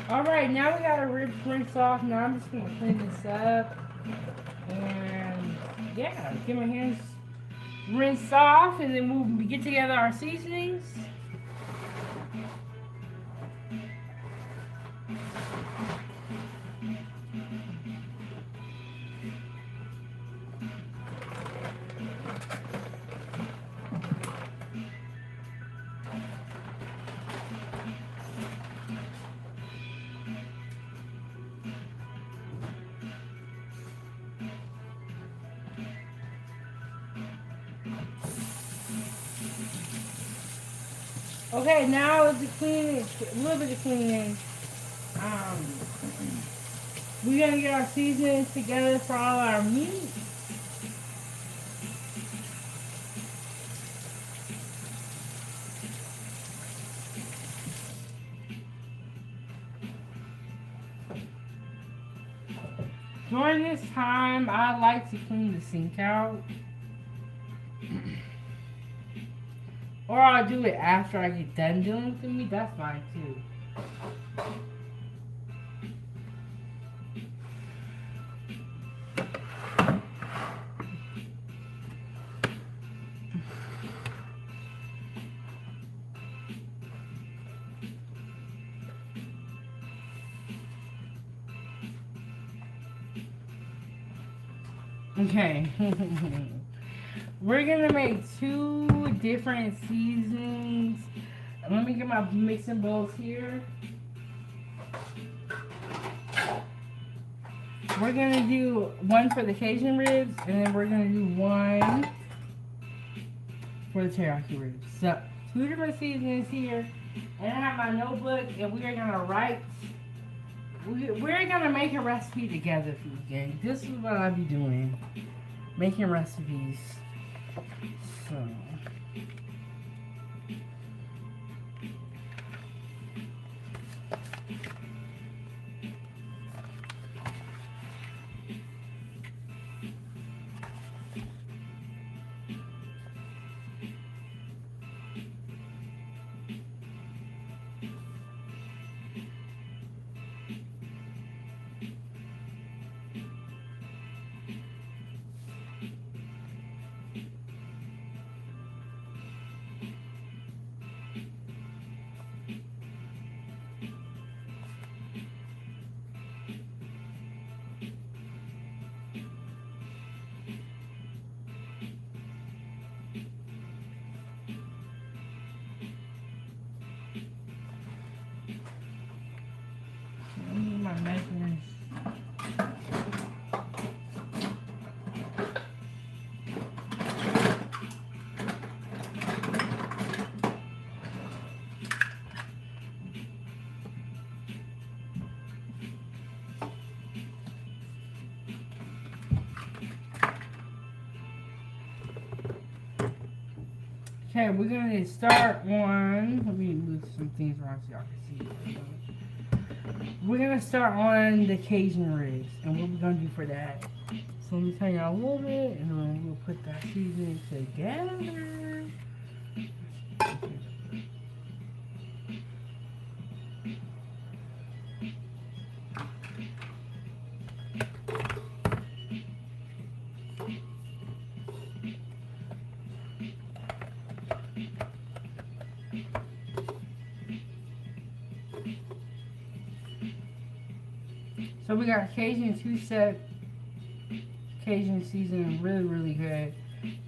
Alright, now we got our ribs rinsed off. Now I'm just going to clean this up. And yeah, get my hands rinsed off. And then we'll get together our seasonings. Okay, now the cleaning, a little bit of cleaning. We're gonna get our seasonings together for all our meat. During this time, I like to clean the sink out. Or I'll do it after I get done dealing with the meat. That's fine too. Okay. We're gonna make 2 different seasonings. Let me get my mixing bowls here. We're gonna do one for the Cajun ribs, and then we're gonna do one for the Teriyaki ribs. So 2 different seasonings here, and I have my notebook, and we are gonna write. We're gonna make a recipe together for you guys. This is what I'll be doing, making recipes. So. My measurements. Okay, we're gonna start one. Let me move some things around so y'all can see. We're gonna start on the Cajun ribs, and what we're gonna do for that. So let me tell y'all a little bit, and then we'll put that seasoning together. So we got Cajun 2-step Cajun seasoning, really good.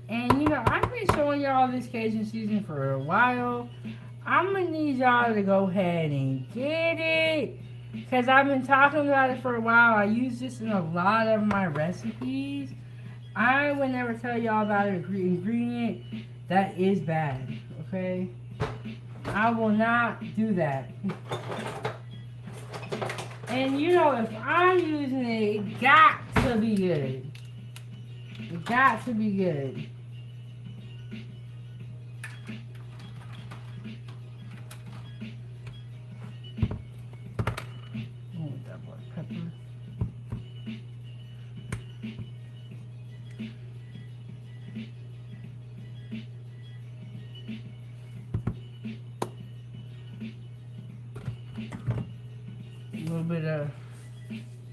And you know, I've been showing y'all this Cajun seasoning for a while. I'm gonna need y'all to go ahead and get it, because I've been talking about it for a while. I use this in a lot of my recipes. I would never tell y'all about an ingredient that is bad, okay? I will not do that. And you know, if I'm using it, it got to be good. It got to be good. Oh, that black pepper. A little bit of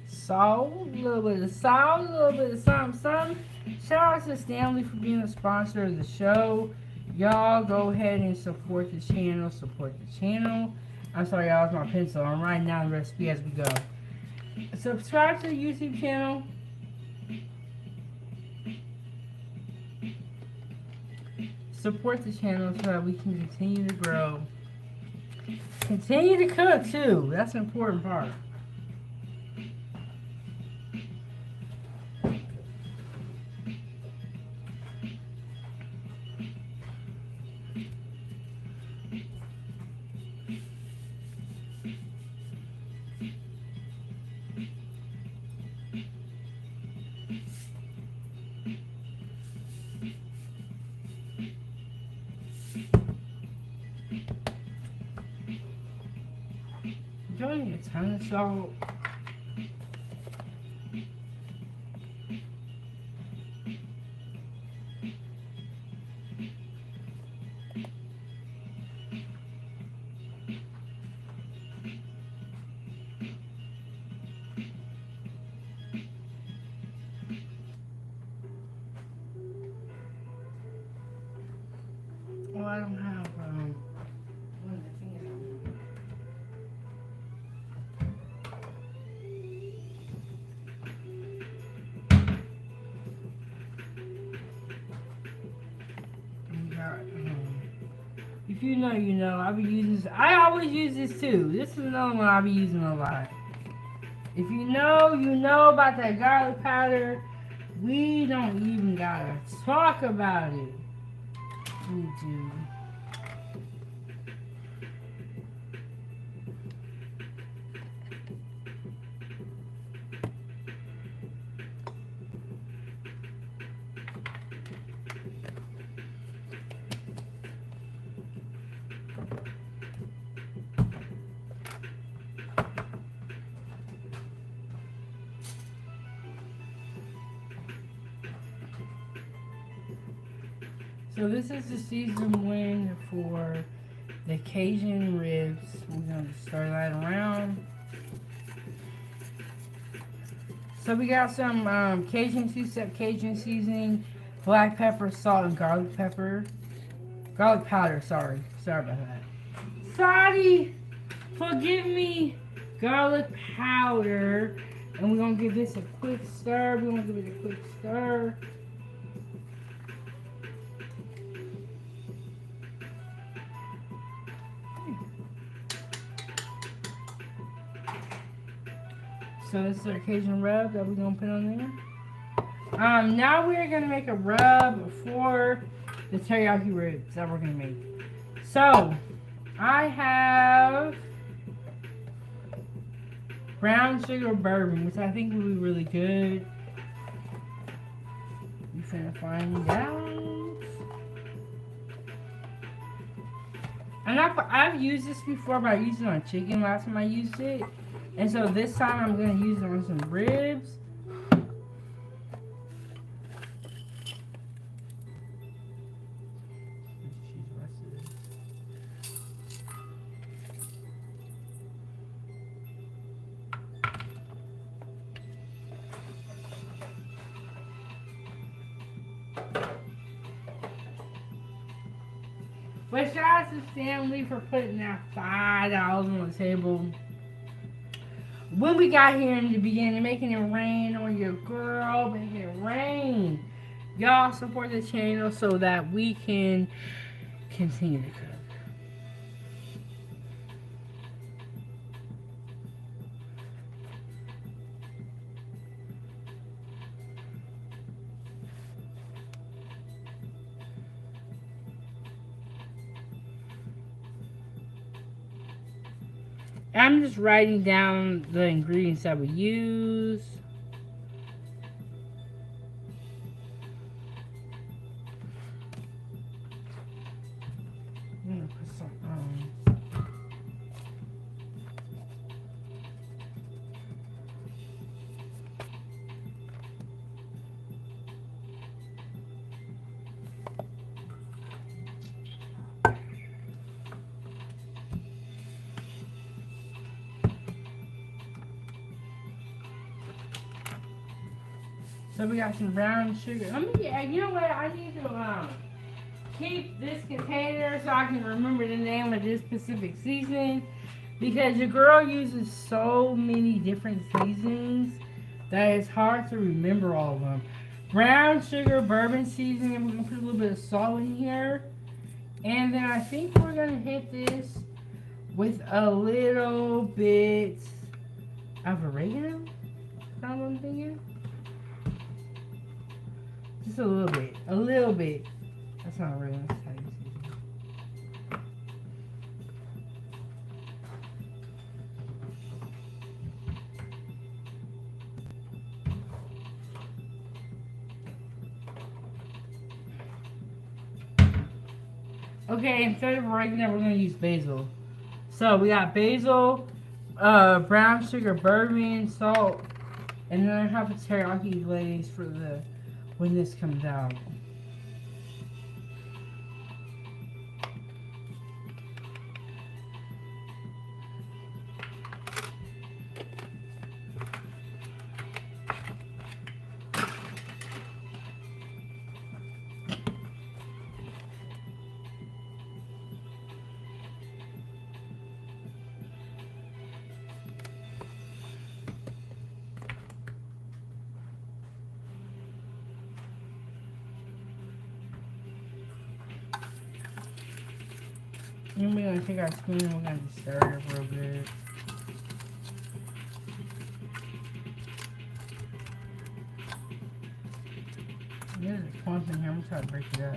salt, a little bit of salt, a little bit of something. Shout out to Stanley for being a sponsor of the show. Y'all go ahead and support the channel. I'm sorry, y'all, it's my pencil. I'm writing down the recipe as we go. Subscribe to the YouTube channel. Support the channel so that we can continue to grow. Continue to cook too. That's an important part. Enjoying a ton of salt. If you know, you know. I be using this. I always use this too. This is another one I be using a lot. If you know about that garlic powder. We don't even gotta talk about it. We do. So this is the season win for the Cajun Ribs. We're going to stir that around. So we got some Cajun two-step Cajun seasoning, black pepper, salt, and garlic pepper. Garlic powder, sorry. Sorry about that. Sorry! Forgive me! Garlic powder. And we're going to give this a quick stir. We're going to give it a quick stir. So this is our Cajun rub that we're going to put on there. Now we're going to make a rub for the teriyaki ribs that we're going to make. So, I have brown sugar bourbon, which I think will be really good. We're going to find out. And I've used this before, but I used it on chicken last time I used it. And so this time I'm going to use it on some ribs. But shout out to Stanley for putting that $5 on the table. When we got here in the beginning, making it rain on your girl, making it rain. Y'all support the channel so that we can continue to cook. I'm just writing down the ingredients that we use. I'm gonna put some So we got some brown sugar. You know what? I need to keep this container so I can remember the name of this specific seasoning, because your girl uses so many different seasonings that it's hard to remember all of them. Brown sugar, bourbon seasoning. We're gonna put a little bit of salt in here, and then I think we're gonna hit this with a little bit of oregano. Is that what I'm thinking? Just a little bit. A little bit. That's not really nice. Okay, instead of oregano, we're going to use basil. So we got basil, brown sugar, bourbon, salt, and then I have a teriyaki glaze for the when this comes out. And we're gonna take our spoon and we're gonna just stir it up real good. There's a clump in here. I'm gonna try to break it up.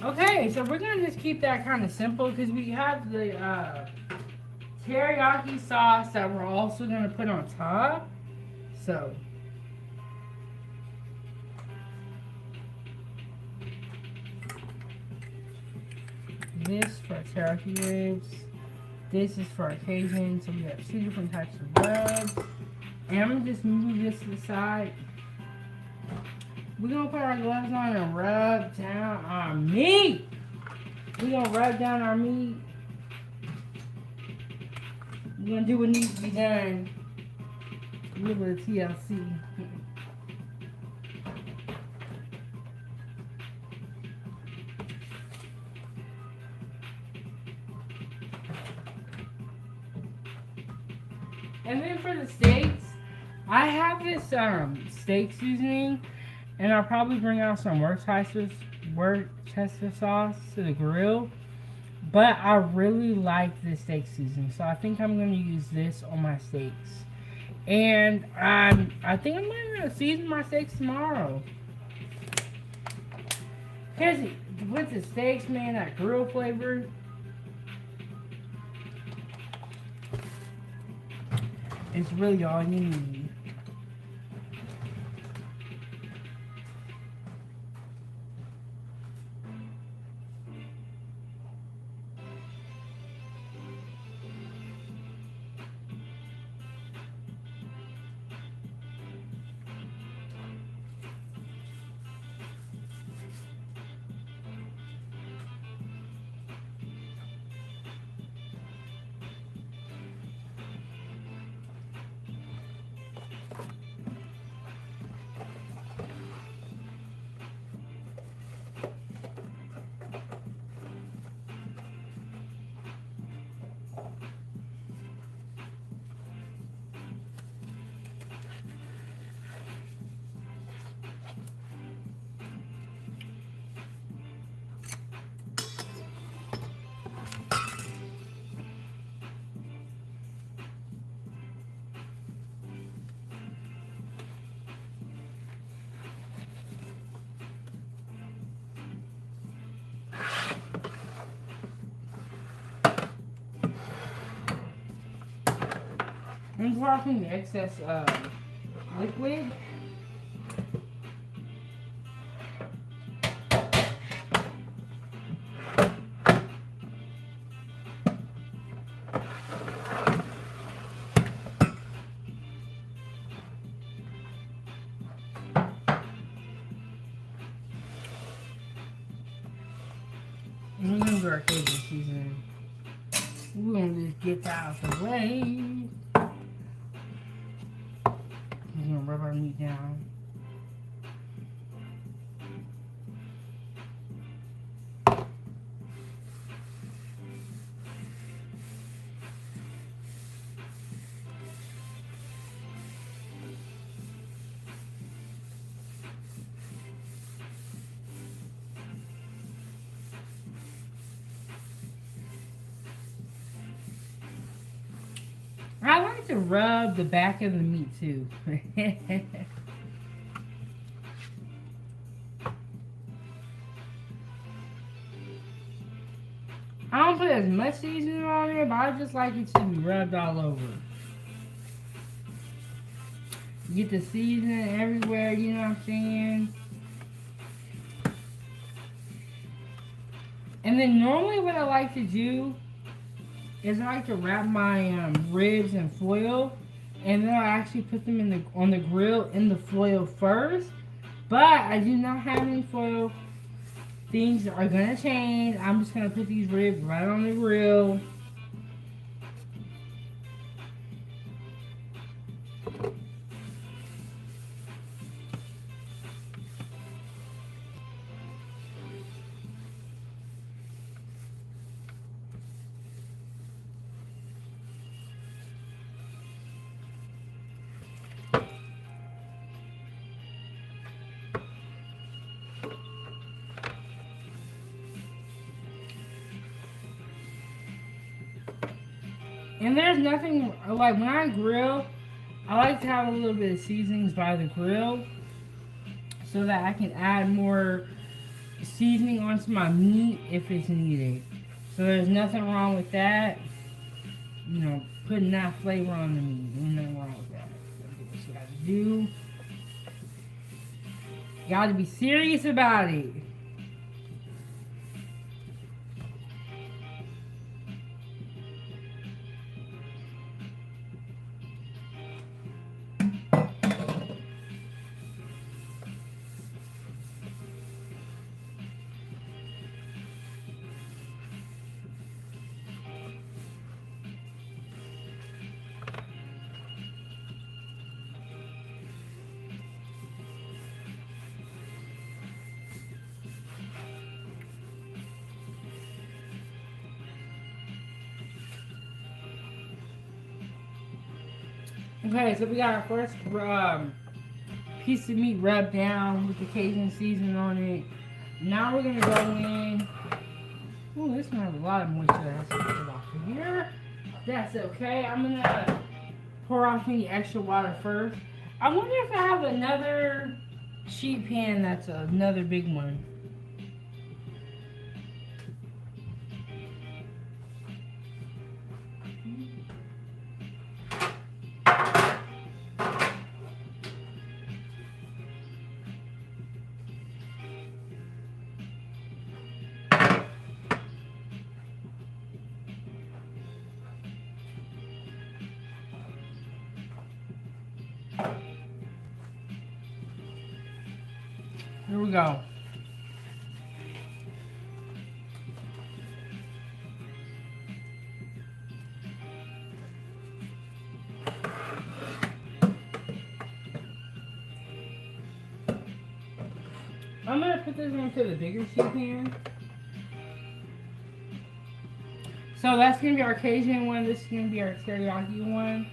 Okay, so we're gonna just keep that kind of simple because we have the teriyaki sauce that we're also gonna put on top. So this for our teriyaki ribs. This is for our Cajun. So we have 2 different types of rubs. And I'm gonna just move this to the side. We're gonna put our gloves on and rub down our meat. We're gonna rub down our meat. We're gonna do what needs to be done. A little bit of TLC. And then for the steaks, I have this steak seasoning. And I'll probably bring out some Worcester sauce to the grill. But I really like this steak seasoning. So I think I'm going to use this on my steaks. And I think I'm going to season my steaks tomorrow. Because with the steaks, man, that grill flavor. It's really all you need. I'm dropping the excess liquid. And we're gonna do our Cajun seasoning. We're gonna just get that out of the way. We're gonna rub our meat down. I like to rub the back of the meat too. I don't put as much seasoning on it, but I just like it to be rubbed all over. Get the seasoning everywhere, you know what I'm saying? And then normally what I like to do is I like to wrap my ribs in foil, and then I actually put them on the grill in the foil first. But I do not have any foil. Things are gonna change. I'm just gonna put these ribs right on the grill. And there's nothing, like when I grill, I like to have a little bit of seasonings by the grill so that I can add more seasoning onto my meat if it's needed. So there's nothing wrong with that. You know, putting that flavor on the meat. There's nothing wrong with that. Do what you gotta do. You gotta be serious about it. Okay, so we got our first piece of meat rubbed down with the Cajun seasoning on it. Now we're gonna go in. Oh, this one has a lot of moisture that has to get off of here. That's okay. I'm gonna pour off any extra water first. I wonder if I have another sheet pan that's another big one. Here we go. I'm gonna put this into the bigger sheet pan. So that's gonna be our Cajun one. This is gonna be our teriyaki one.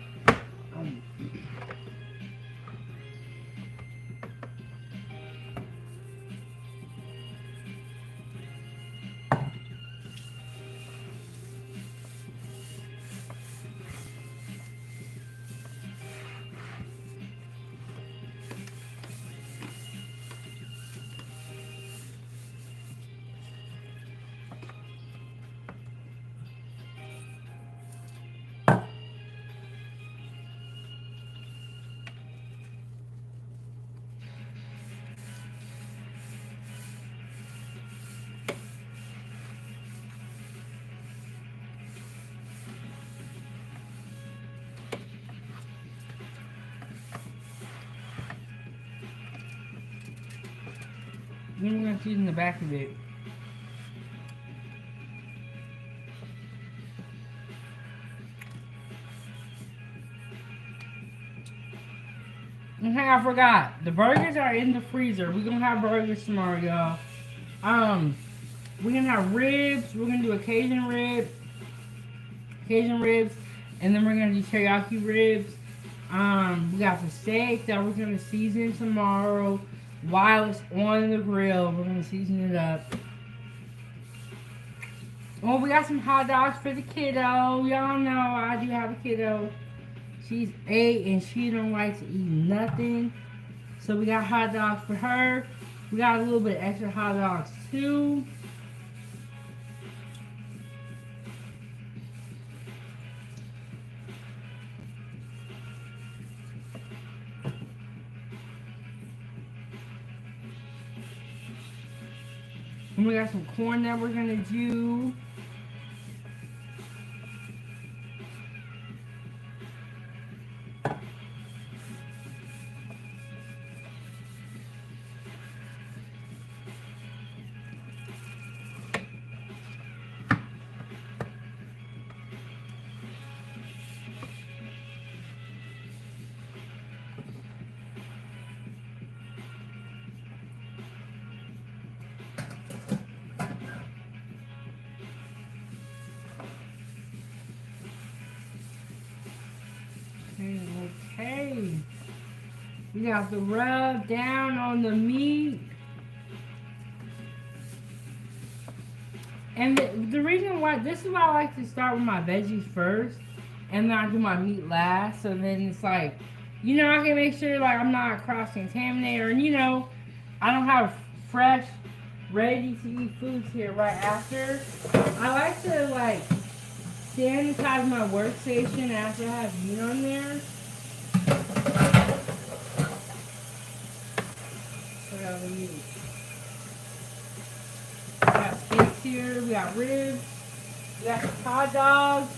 Then we're gonna season the back of it. Okay, I forgot. The burgers are in the freezer. We're gonna have burgers tomorrow, y'all. We're gonna have ribs. We're gonna do a Cajun ribs, and then we're gonna do teriyaki ribs. We got the steak that we're gonna season tomorrow while it's on the grill. We're gonna season it up. Oh, we got some hot dogs for the kiddo. Y'all know I do have a kiddo. She's 8 and she don't like to eat nothing. So we got hot dogs for her. We got a little bit of extra hot dogs too. And we got some corn that we're gonna do. Okay. We got the rub down on the meat. And the reason why, this is why I like to start with my veggies first. and then I do my meat last. So then it's like, I can make sure like I'm not cross contaminated, or I don't have fresh, ready to eat foods here right after. I like to like sanitize my workstation after I have meat on there. So I got the meat. We got steaks here. We got ribs. We got some hot dogs.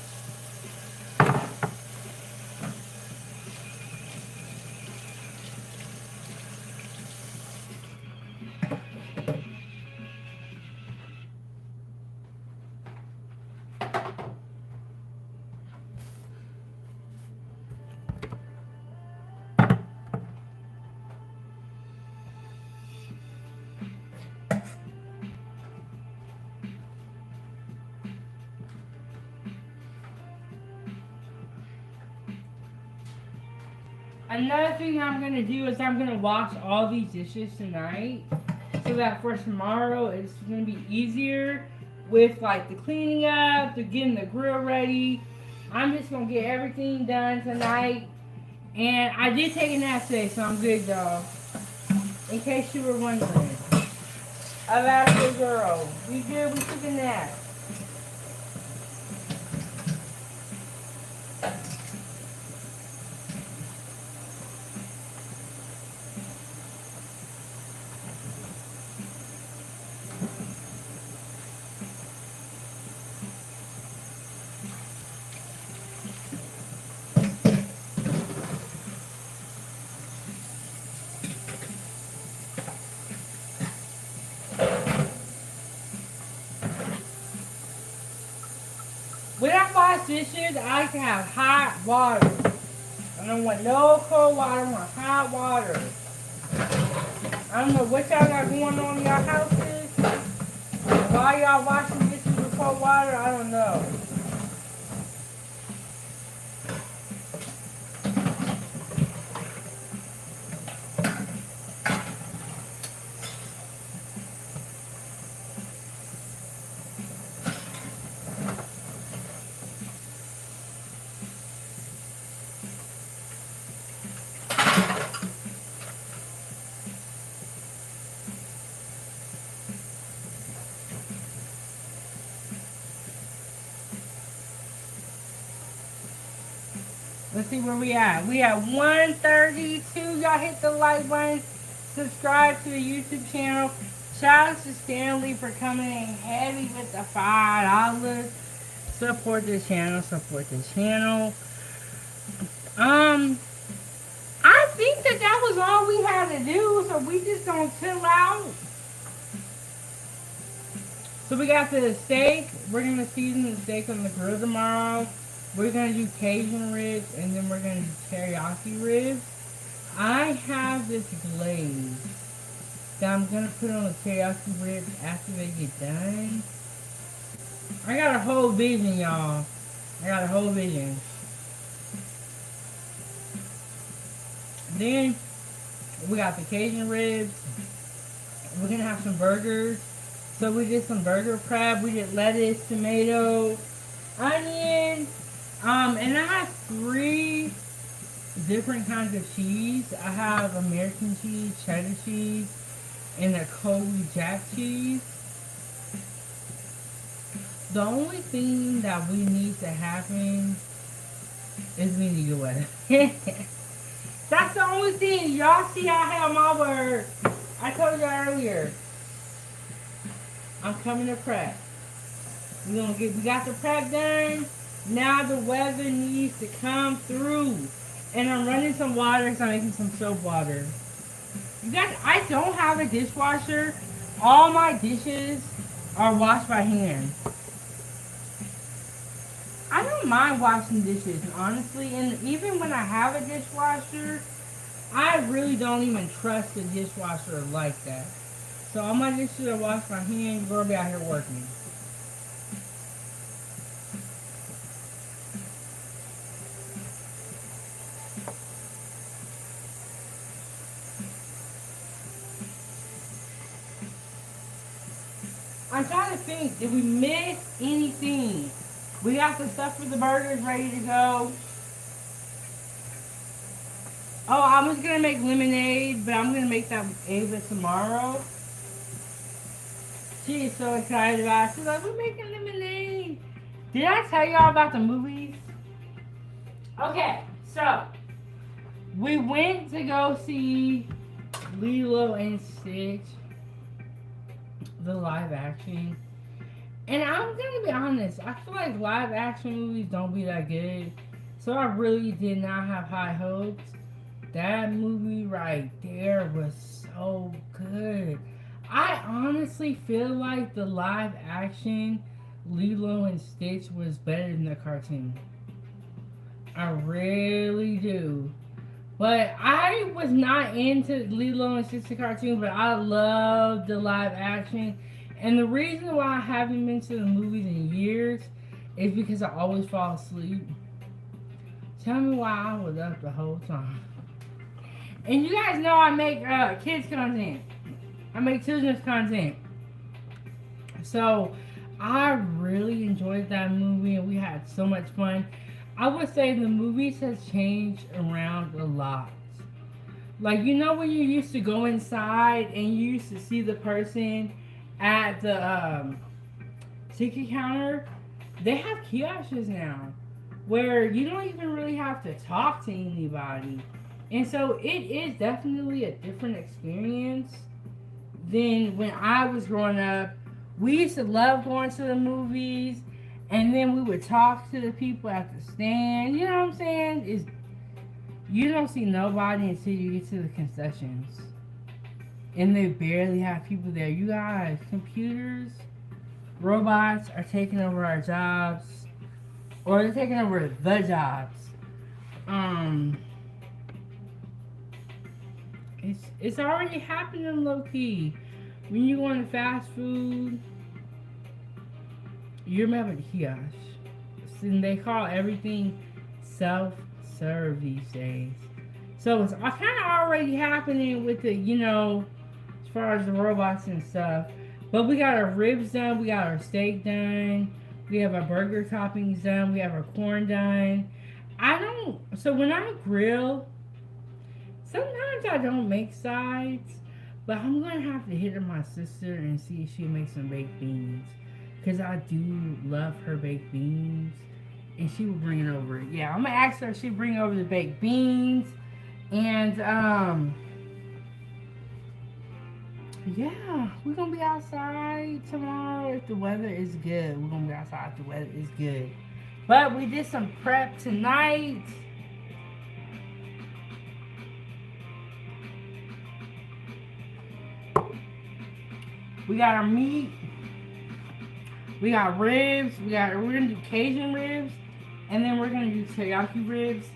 Another thing I'm going to do is I'm going to wash all these dishes tonight so that for tomorrow it's going to be easier with like the cleaning up, the getting the grill ready. I'm just going to get everything done tonight. And I did take a nap today, so I'm good, y'all. In case you were wondering. About the girl. We good, we took a nap. When I wash dishes, I like to have hot water. I don't want no cold water, I want hot water. I don't know what y'all got going on in y'all houses. Why y'all washing dishes with cold water, I don't know. Let's see where we at. We at 132. Y'all hit the like button. Subscribe to the YouTube channel. Shout out to Stanley for coming in heavy with the $5. Support the channel. Support the channel. I think that was all we had to do. So we just gonna chill out. So we got the steak. We're gonna season the steak on the grill tomorrow. We're going to do Cajun ribs, and then we're going to do teriyaki ribs. I have this glaze that I'm going to put on the teriyaki ribs after they get done. I got a whole vision, y'all. I got a whole vision. Then, we got the Cajun ribs. We're going to have some burgers. So we did some burger prep. We did lettuce, tomato, onion. And I have 3 different kinds of cheese. I have American cheese, cheddar cheese, and a Colby Jack cheese. The only thing that we need to happen is we need to weather. That's the only thing. Y'all see I have my word. I told y'all earlier. I'm coming to prep. We got the prep done. Now the weather needs to come through. And I'm running some water, so I'm making some soap water. You guys, I don't have a dishwasher. All my dishes are washed by hand. I don't mind washing dishes, honestly. And even when I have a dishwasher, I really don't even trust the dishwasher like that. So all my dishes are washed by hand. Girl be out here working. I'm trying to think, did we miss anything? We got the stuff for the burgers ready to go. Oh, I was gonna make lemonade, but I'm gonna make that with Ava tomorrow. She's so excited about it. She's like, we're making lemonade. Did I tell y'all about the movies? Okay, so we went to go see Lilo and Stitch, the live action. And I'm gonna be honest, I feel like live action movies don't be that good. So I really did not have high hopes. That movie right there was so good. I honestly feel like the live action Lilo and Stitch was better than the cartoon. I really do. But I was not into Lilo and Stitch the cartoon, but I love the live action. And the reason why I haven't been to the movies in years is because I always fall asleep. Tell me why I was up the whole time. And you guys know I make kids content. I make children's content. So I really enjoyed that movie and we had so much fun. I would say the movies has changed around a lot. Like, you know when you used to go inside and you used to see the person at the ticket counter? They have kiosks now where you don't even really have to talk to anybody. And so it is definitely a different experience than when I was growing up. We used to love going to the movies and then we would talk to the people at the stand. You know what I'm saying? You don't see nobody until you get to the concessions. And they barely have people there. You guys, computers, robots are taking over our jobs. Or they're taking over the jobs. It's already happening low key. When you go into fast food, you remember the kiosk. And they call everything self-serve these days. So it's kind of already happening with the, as far as the robots and stuff. But we got our ribs done. We got our steak done. We have our burger toppings done. We have our corn done. So when I grill, sometimes I don't make sides. But I'm going to have to hit up my sister and see if she makes some baked beans. Because I do love her baked beans. And she will bring it over. Yeah, I'm going to ask her if she'll bring over the baked beans. And, yeah, we're going to be outside tomorrow if the weather is good. We're going to be outside if the weather is good. But we did some prep tonight. We got our meat. We got ribs. We're gonna do Cajun ribs, and then we're gonna do teriyaki ribs.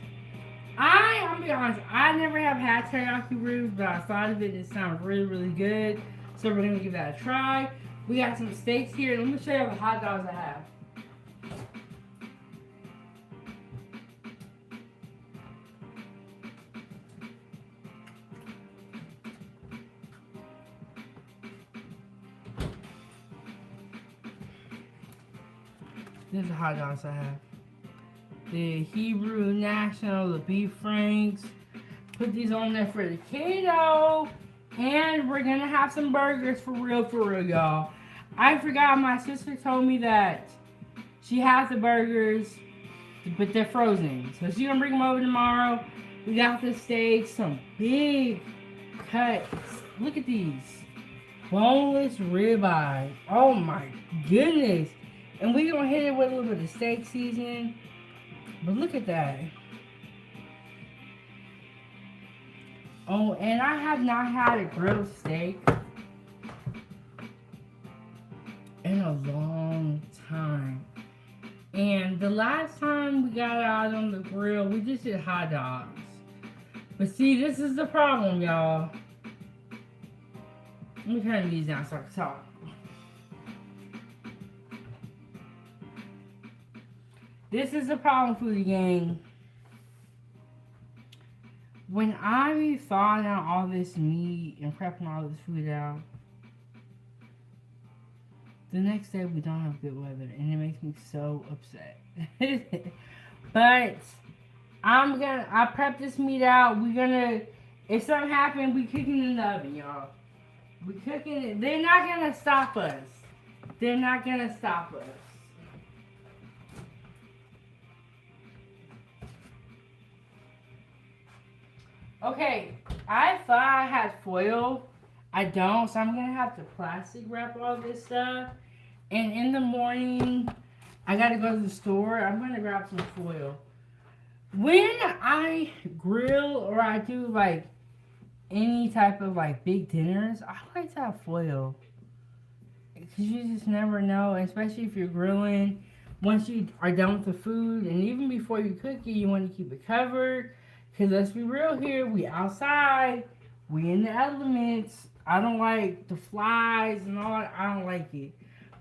I'm gonna be honest, I never have had teriyaki ribs, but I thought of it. It sounds really, really good. So we're gonna give that a try. We got some steaks here. Let me show you the hot dogs I have. These are the hot dogs I have. The Hebrew National, the beef franks. Put these on there for the kiddo. And we're gonna have some burgers for real, y'all. I forgot my sister told me that she has the burgers, but they're frozen. So she's gonna bring them over tomorrow. We got the steaks, some big cuts. Look at these. Boneless ribeye. Oh my goodness. And we're going to hit it with a little bit of steak seasoning. But look at that. Oh, and I have not had a grilled steak in a long time. And the last time we got it out on the grill, we just did hot dogs. But see, this is the problem, y'all. Let me turn these down so I can talk. This is the problem, foodie gang. When I be thawing out all this meat and prepping all this food out, the next day we don't have good weather, and it makes me so upset. But I prepped this meat out. We're gonna, if something happens, we cooking in the oven, y'all. We cooking it. They're not gonna stop us. They're not gonna stop us. Okay, I thought I had foil. I don't, so I'm gonna have to plastic wrap all this stuff. And in the morning, I gotta go to the store. I'm gonna grab some foil. When I grill or I do like any type of like big dinners, I like to have foil. Because you just never know, especially if you're grilling. Once you are done with the food, and even before you cook it, you want to keep it covered. Because let's be real here, we outside, we in the elements. I don't like the flies and all that. I don't like it.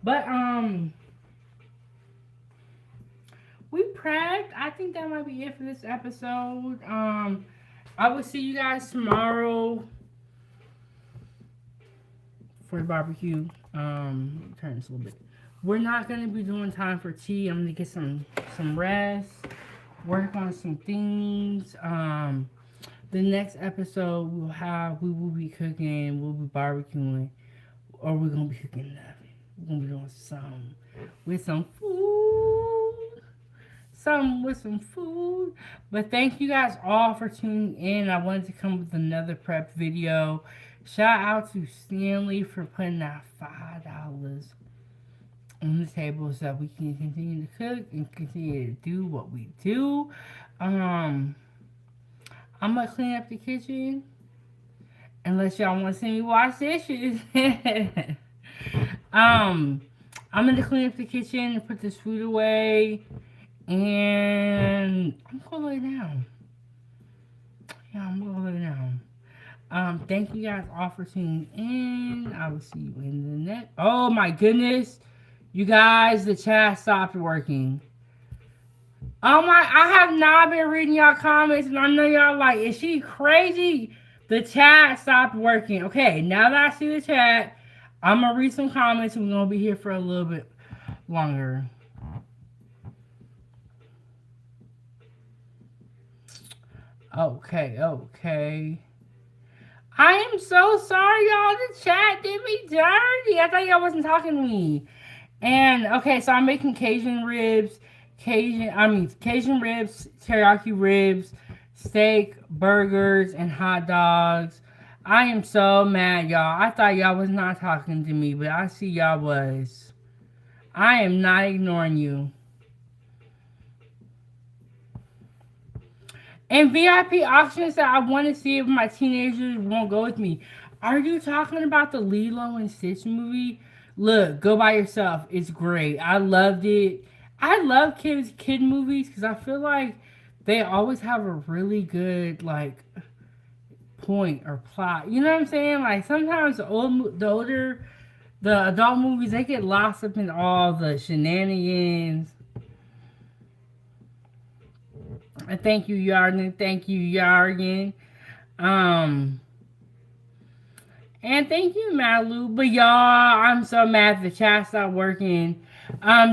But, we prepped. I think that might be it for this episode. I will see you guys tomorrow for the barbecue. Turn this a little bit. We're not gonna be doing time for tea. I'm gonna get some rest, work on some things. The next episode we will be cooking, we'll be barbecuing, or we're gonna be cooking in the oven. We're gonna be doing some with some food. But thank you guys all for tuning in. I wanted to come with another prep video. Shout out to Stanley for putting that $5 on the table so that we can continue to cook and continue to do what we do. I'm gonna clean up the kitchen unless y'all want to see me wash dishes. I'm gonna clean up the kitchen and put this food away, and I'm gonna lay down. Yeah, I'm gonna lay down. Thank you guys all for tuning in. I will see you in the next. Oh my goodness, you guys, the chat stopped working. Oh my, I have not been reading y'all comments, and I know y'all like, is she crazy? The chat stopped working. Okay, now that I see the chat, I'm gonna read some comments, and we're gonna be here for a little bit longer. Okay. I am so sorry, y'all. The chat did me dirty. I thought y'all wasn't talking to me. And, okay, so I'm making Cajun ribs, Cajun ribs, teriyaki ribs, steak, burgers, and hot dogs. I am so mad, y'all. I thought y'all was not talking to me, but I see y'all was. I am not ignoring you. And VIP auctions that I want to see if my teenagers won't go with me. Are you talking about the Lilo and Stitch movie? Look, go by yourself. It's great. I loved it. I love kid movies because I feel like they always have a really good like point or plot. You know what I'm saying? Like sometimes the adult movies, they get lost up in all the shenanigans. Thank you, Yarden. Thank you, Yarden. And thank you, Malu. But y'all, I'm so mad the chat's not working.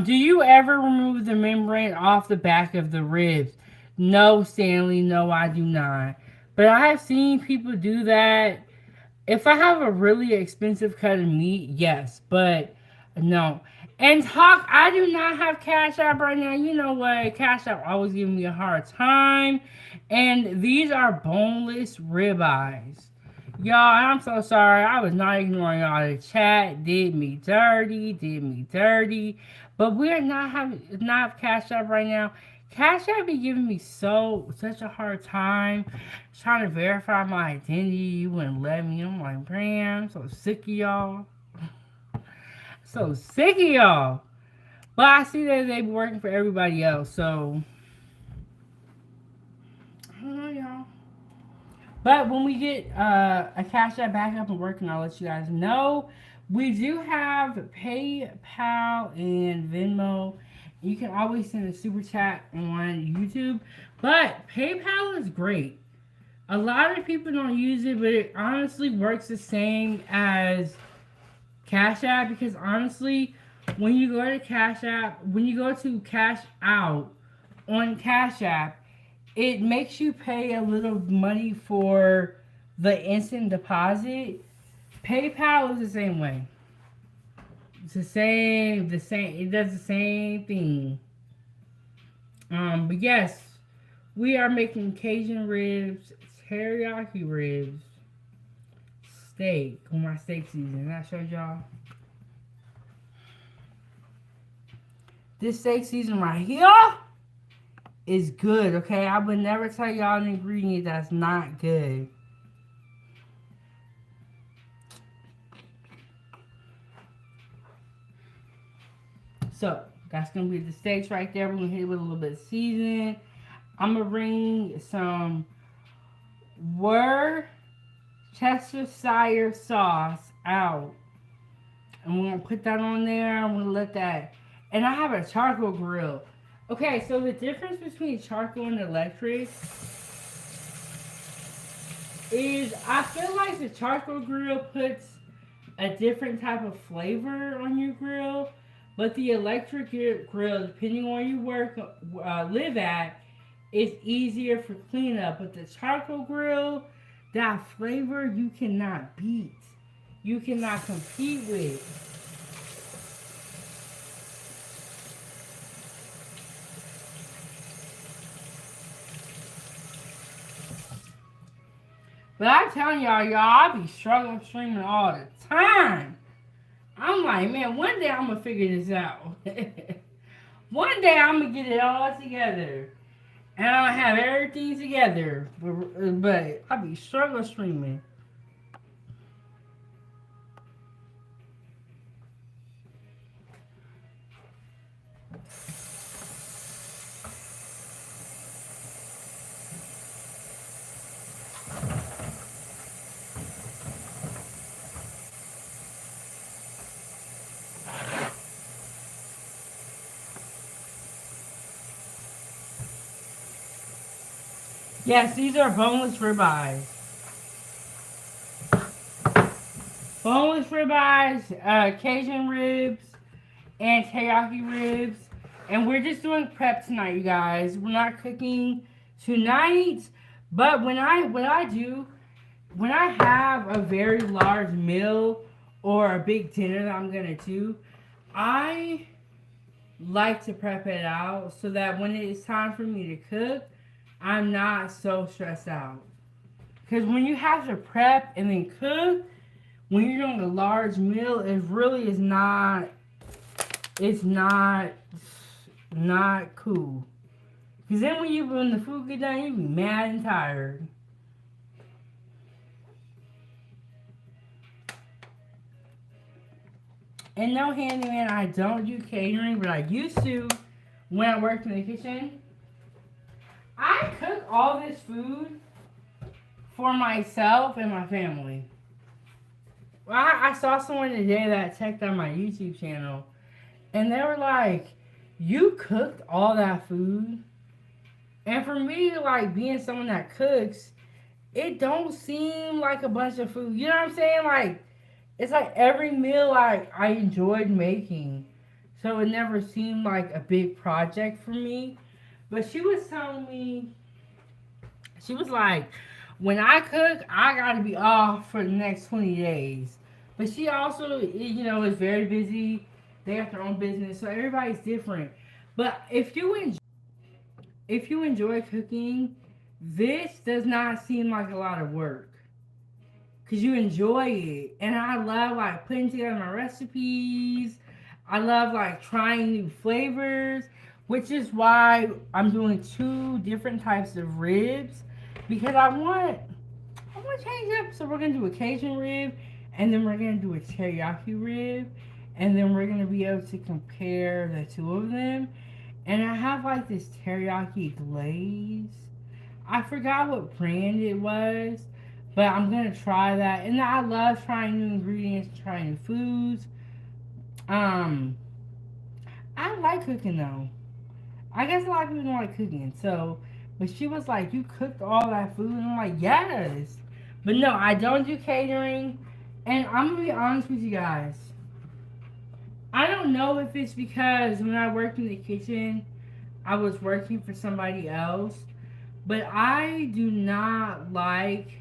Do you ever remove the membrane off the back of the ribs? No, Stanley. No, I do not. But I have seen people do that. If I have a really expensive cut of meat, yes. But no. And Hawk, I do not have Cash App right now. You know what? Cash App always giving me a hard time. And these are boneless ribeyes. Y'all, I'm so sorry. I was not ignoring y'all. The chat did me dirty. But we're not have Cash App right now. Cash App be giving me such a hard time trying to verify my identity. You wouldn't let me. I'm like, man, I'm so sick of y'all. So sick of y'all. But I see that they be working for everybody else, so I don't know, y'all. But when we get a Cash App back up and working, I'll let you guys know. We do have PayPal and Venmo. You can always send a super chat on YouTube. But PayPal is great. A lot of people don't use it, but it honestly works the same as Cash App, because honestly, when you go to Cash App, when you go to Cash Out on Cash App, it makes you pay a little money for the instant deposit. PayPal is the same way. It's the same. It does the same thing. But yes, we are making Cajun ribs, teriyaki ribs, steak on my steak season. I showed y'all. This steak season right here is good, okay? I would never tell y'all an ingredient that's not good. So, that's going to be the steaks right there. We're going to hit it with a little bit of seasoning. I'm going to bring some Worcestershire sauce out. And we're going to put that on there. I'm going to let that. And I have a charcoal grill. Okay, so the difference between charcoal and electric is I feel like the charcoal grill puts a different type of flavor on your grill. But the electric grill, depending on where you live at, is easier for cleanup. But the charcoal grill, that flavor you cannot beat. You cannot compete with. But I'm telling y'all, I be struggling streaming all the time. I'm like, man, one day I'm going to figure this out. One day I'm going to get it all together. And I'm going to have everything together. But I be struggling streaming. Yes, these are boneless ribeyes. Boneless ribeyes, Cajun ribs, and teriyaki ribs. And we're just doing prep tonight, you guys. We're not cooking tonight. But when I have a very large meal or a big dinner that I'm going to do, I like to prep it out so that when it is time for me to cook, I'm not so stressed out. Because when you have to prep and then cook, when you're doing a large meal, it really is not, it's not cool. Because then when the food get done, you be mad and tired. And no, handyman, I don't do catering, but I used to when I worked in the kitchen. I cook all this food for myself and my family. Well, I saw someone today that checked out my YouTube channel, and they were like, you cooked all that food? And for me, like, being someone that cooks, it don't seem like a bunch of food. You know what I'm saying? Like, it's like every meal I enjoyed making. So it never seemed like a big project for me. But she was telling me, she was like, when I cook, I got to be off for the next 20 days. But she also, you know, is very busy. They have their own business. So everybody's different. But if you enjoy cooking, this does not seem like a lot of work. Because you enjoy it. And I love, like, putting together my recipes. I love, like, trying new flavors. Which is why I'm doing 2 different types of ribs. Because I want to change up. So we're going to do a Cajun rib. And then we're going to do a teriyaki rib. And then we're going to be able to compare the 2 of them. And I have like this teriyaki glaze. I forgot what brand it was. But I'm going to try that. And I love trying new ingredients, trying new foods. I like cooking though. I guess a lot of people don't like cooking. So, but she was like, you cooked all that food? And I'm like, yes. But no, I don't do catering. And I'm going to be honest with you guys. I don't know if it's because when I worked in the kitchen, I was working for somebody else, but I do not like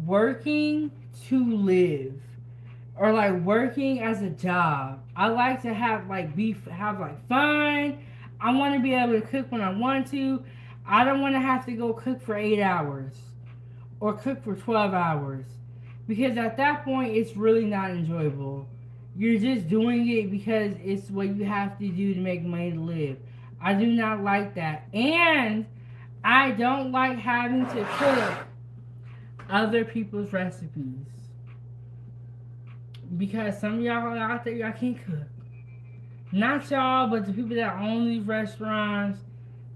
working to live or like working as a job. I like to have like have like fun. I want to be able to cook when I want to. I don't want to have to go cook for 8 hours or cook for 12 hours because at that point it's really not enjoyable. You're just doing it because it's what you have to do to make money to live. I do not like that. And I don't like having to cook other people's recipes. Because some of y'all out there, y'all can't cook. Not y'all, but the people that own these restaurants,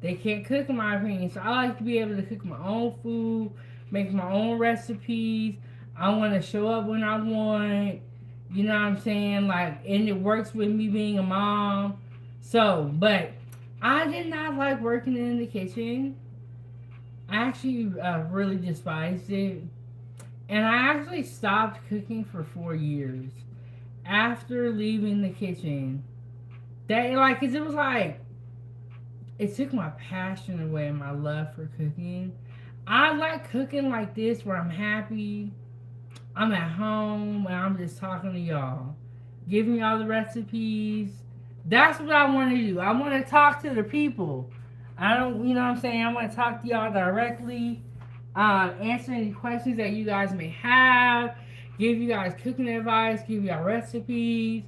they can't cook in my opinion. So I like to be able to cook my own food, make my own recipes. I want to show up when I want. You know what I'm saying? Like, and it works with me being a mom. So, but I did not like working in the kitchen. I actually really despised it. And I actually stopped cooking for 4 years after leaving the kitchen. That, like, 'cause it was like, it took my passion away and my love for cooking. I like cooking like this where I'm happy. I'm at home and I'm just talking to y'all, giving y'all the recipes. That's what I want to do. I want to talk to the people. I don't, you know what I'm saying? I want to talk to y'all directly, answer any questions that you guys may have, give you guys cooking advice, give y'all recipes,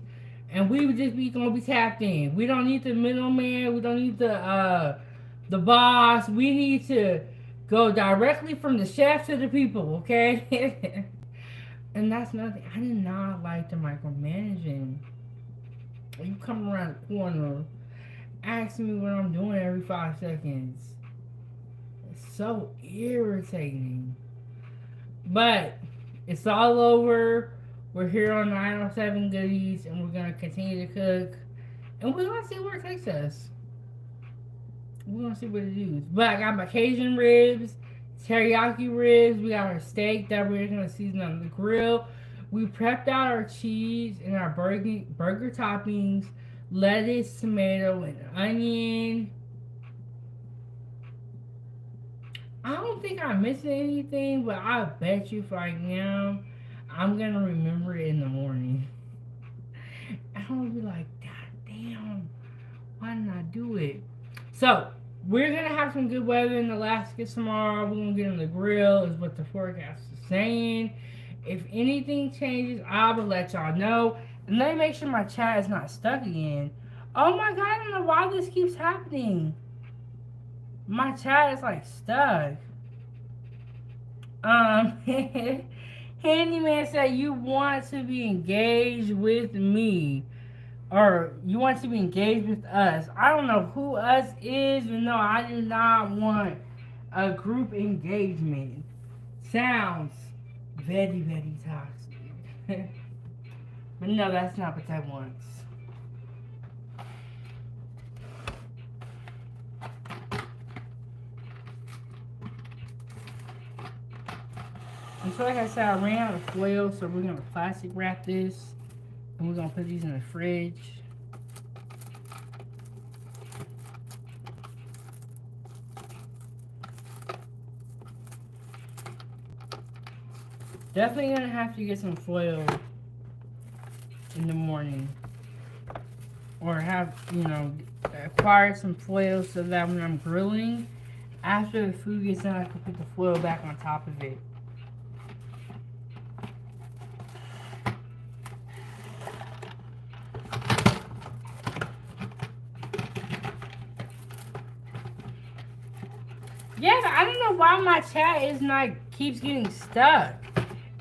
and we would just be gonna be tapped in. We don't need the middleman. We don't need the boss. We need to go directly from the chef to the people. Okay. And that's nothing. I did not like the micromanaging. You come around the corner asking me what I'm doing every 5 seconds. It's so irritating. But it's all over. We're here on 907 Goodies, and we're going to continue to cook. And we're going to see where it takes us. We're going to see what it is. But I got my Cajun ribs, teriyaki ribs. We got our steak that we're going to season on the grill. We prepped out our cheese and our burger toppings, lettuce, tomato, and onion. I don't think I'm missing anything, but I bet you right now, I'm going to remember it in the morning. I'm going to be like, God damn, why didn't I do it? So, we're going to have some good weather in Alaska tomorrow. We're going to get on the grill, is what the forecast is saying. If anything changes, I will let y'all know. And let me make sure my chat is not stuck again. Oh my God, I don't know why this keeps happening. My chat is like stuck. Handyman said you want to be engaged with me. Or you want to be engaged with us. I don't know who us is, but no, I do not want a group engagement. Sounds very, very toxic. But no, that's not what I want. And so like I said, I ran out of foil, so we're going to plastic wrap this. And we're going to put these in the fridge. Definitely going to have to get some foil in the morning. Or have, you know, acquire some foil so that when I'm grilling, after the food gets done, I can put the foil back on top of it. Yeah, I don't know why my chat is not keeps getting stuck.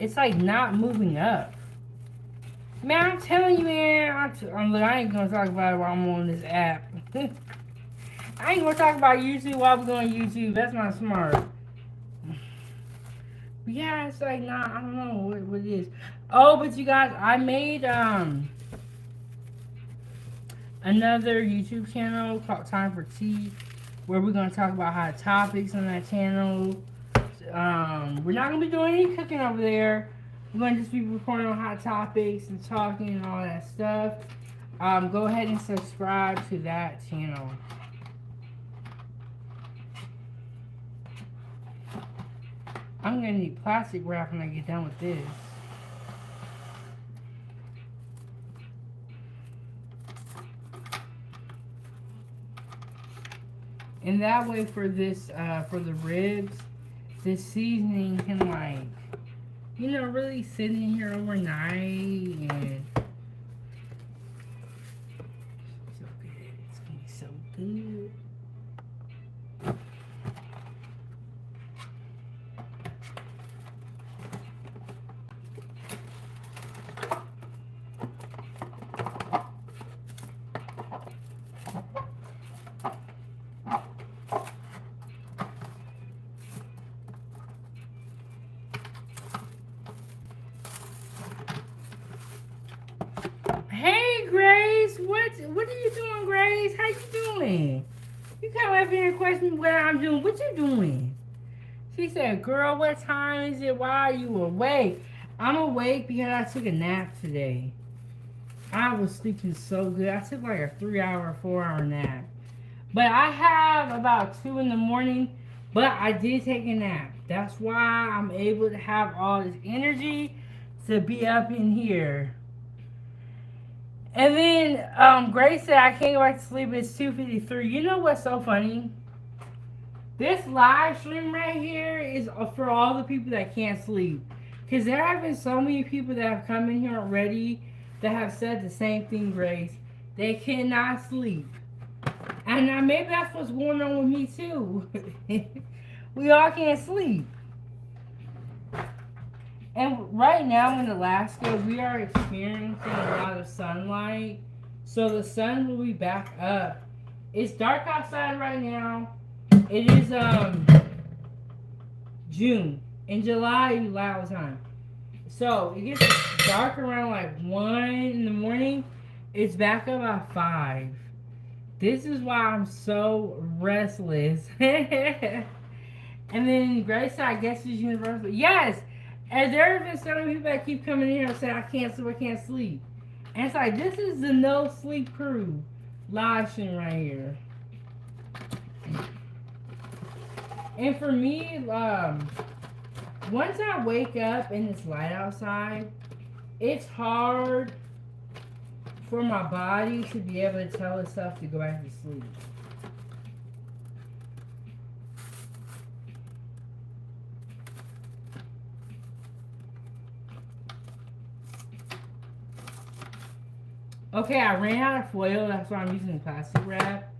It's like not moving up. Man, I'm telling you, man. I ain't gonna talk about it while I'm on this app. I ain't gonna talk about YouTube while we're going to YouTube. That's not smart. But yeah, it's like nah. I don't know what it is. Oh, but you guys, I made another YouTube channel called Time for Tea, where we're going to talk about hot topics on that channel. We're not going to be doing any cooking over there. We're going to just be recording on hot topics and talking and all that stuff. go ahead and subscribe to that channel. I'm gonna need plastic wrap when I get done with this. And that way for this, for the ribs, this seasoning can like, you know, really sit in here overnight and so good. It's gonna be so good. Hey Grace, what are you doing, Grace? How you doing? You come up here and question me what I'm doing. What you doing? She said, girl, what time is it? Why are you awake? I'm awake because I took a nap today. I was sleeping so good. I took like a 3-hour, 4-hour nap. But I have about 2 in the morning, but I did take a nap. That's why I'm able to have all this energy to be up in here. And then Grace said, I can't go back to sleep. It's 2:53. You know what's so funny? This live stream right here is for all the people that can't sleep. Because there have been so many people that have come in here already that have said the same thing, Grace. They cannot sleep. And now maybe that's what's going on with me too. We all can't sleep. And right now in Alaska, we are experiencing a lot of sunlight. So the sun will be back up. It's dark outside right now. It is June. In July, it's loud time. So it gets dark around like 1 in the morning. It's back up at 5. This is why I'm so restless. And then Grace said, I guess it's universal. Yes! And there have been so many people that keep coming in here and say, I can't sleep. And it's like, this is the No Sleep Crew live stream right here. And for me, once I wake up and it's light outside, it's hard for my body to be able to tell itself to go back to sleep. Okay, I ran out of foil. That's why I'm using plastic wrap.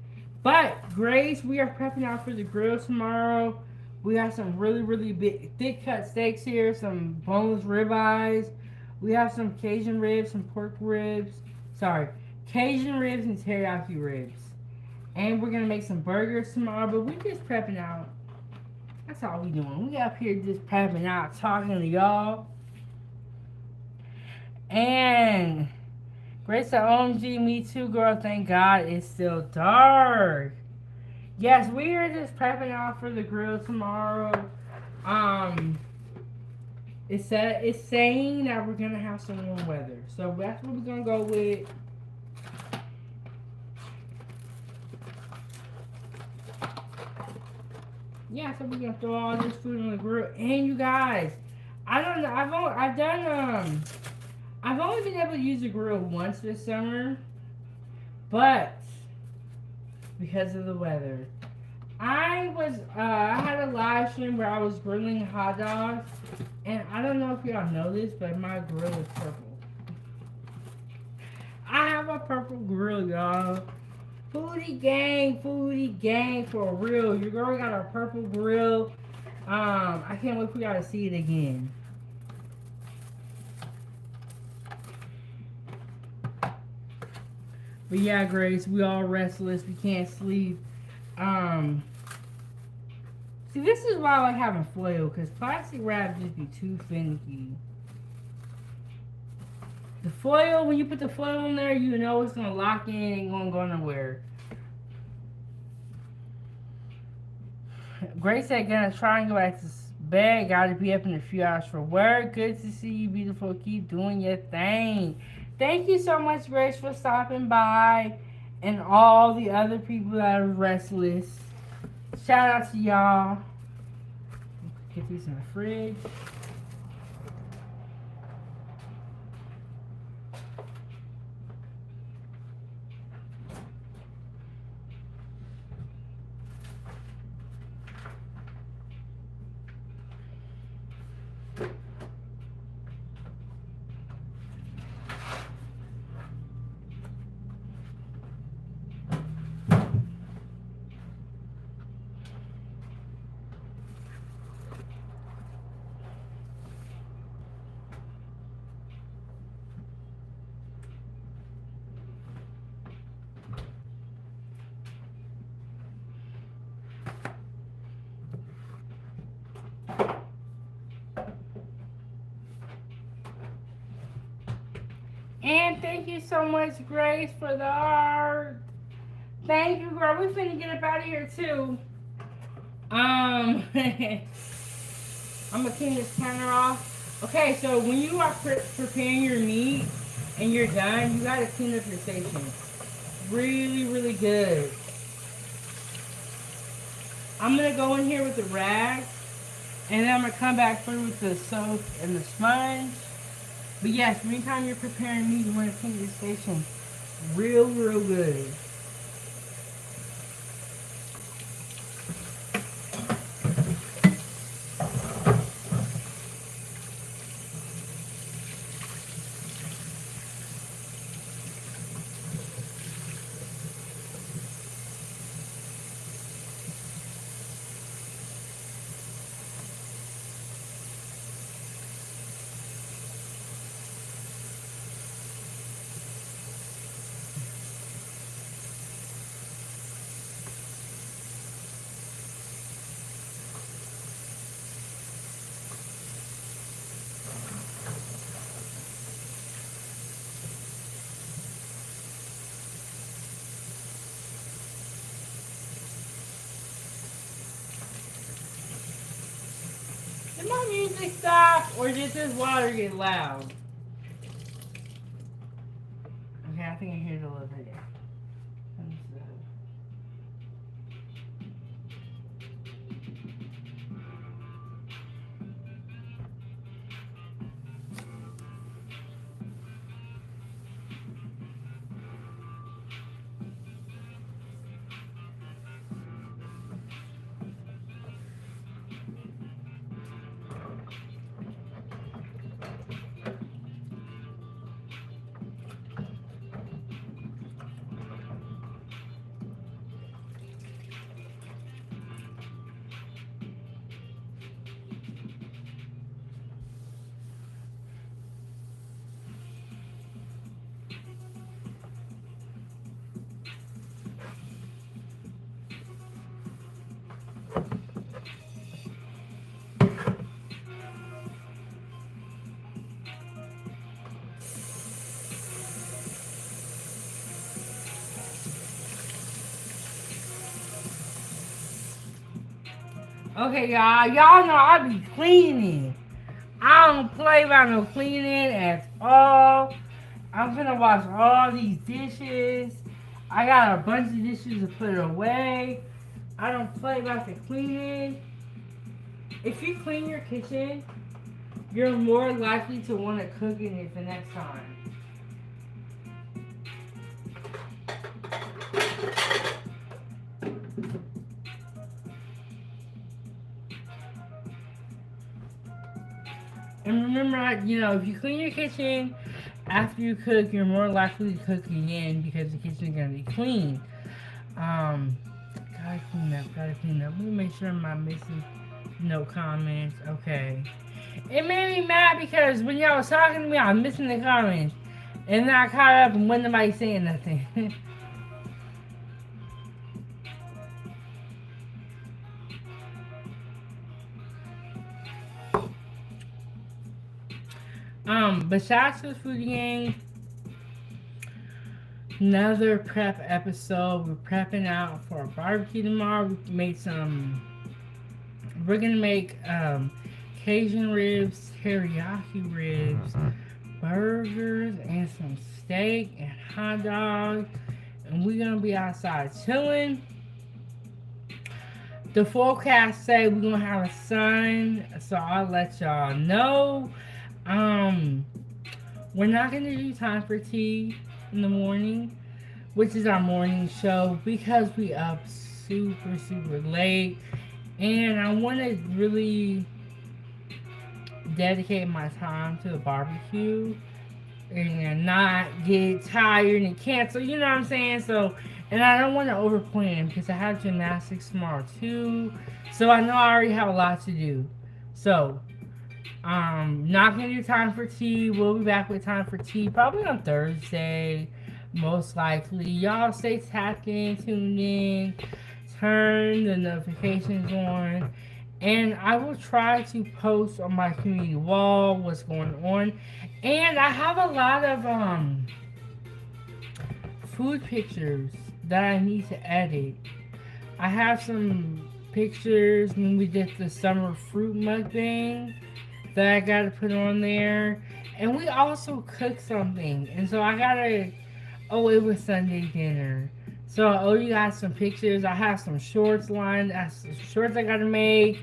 But, Grace, we are prepping out for the grill tomorrow. We have some really, really big, thick cut steaks here. Some boneless ribeyes. We have some Cajun ribs, some pork ribs. Sorry, Cajun ribs and teriyaki ribs. And we're going to make some burgers tomorrow. But we're just prepping out. That's all we doing. We up here just prepping out, talking to y'all. And Grace said, OMG, me too, girl. Thank God it's still dark. Yes, we are just prepping out for the grill tomorrow. It's saying that we're gonna have some warm weather, so that's what we're gonna go with. Yeah, so we're gonna throw all this food on the grill. And you guys, I don't know. I've only been able to use the grill once this summer, but because of the weather. I had a live stream where I was grilling hot dogs, and I don't know if y'all know this, but my grill is purple. I have a purple grill, y'all. Foodie gang for real. Your girl got a purple grill. I can't wait for y'all to see it again. But yeah, Grace, we all restless. We can't sleep. See, this is why I like having foil, because plastic wrap just be too finicky. The foil, when you put the foil in there, you know it's gonna lock in and ain't gonna go nowhere. Grace said, gonna try and go back to bed. Gotta be up in a few hours for work. Good to see you, beautiful. Keep doing your thing. Thank you so much, Grace, for stopping by, and all the other people that are restless. Shout out to y'all. Get these in the fridge. And thank you so much, Grace, for the art. Thank you, girl. We finna get up out of here too. I'm gonna clean this counter off. Okay, so when you are preparing your meat and you're done, you gotta clean up your station. Really, really good. I'm gonna go in here with the rag, and then I'm gonna come back through with the soap and the sponge. But yes, anytime you're preparing meat, you want to clean your station real, real good. Did my music stop, or did this water get loud? Okay, I think I hear it a little bit. Okay, y'all know I be cleaning. I don't play about no cleaning at all. I'm gonna wash all these dishes. I got a bunch of dishes to put away. I don't play about the cleaning. If you clean your kitchen, you're more likely to want to cook in it the next time. And remember, you know, if you clean your kitchen after you cook, you're more likely to cook again because the kitchen's gonna be clean. Gotta clean up, gotta clean up. Let me make sure I'm not missing no comments. Okay. It made me mad because when y'all was talking to me, I was missing the comments. And then I caught up and wasn't nobody saying nothing. But shout out to the Foodie Gang. Another prep episode. We're prepping out for a barbecue tomorrow. We're gonna make Cajun ribs, teriyaki ribs, burgers and some steak and hot dogs. And we're gonna be outside chilling. The forecast say we're gonna have a sun, so I'll let y'all know. We're not gonna do time for tea in the morning, which is our morning show, because we up super late, and I want to really dedicate my time to the barbecue and not get tired and cancel, you know what I'm saying? So, and I don't want to overplan because I have gymnastics tomorrow too. So I know I already have a lot to do. So, not gonna do time for tea. We'll be back with time for tea probably on Thursday, most likely. Y'all stay tapped in, tuned in, turn the notifications on. And I will try to post on my community wall what's going on. And I have a lot of food pictures that I need to edit. I have some pictures when we did the summer fruit mukbang that I gotta put on there. And we also cooked something. And so I gotta, oh, it was Sunday dinner. So I owe you guys some pictures. I have some shorts lined, shorts I gotta make,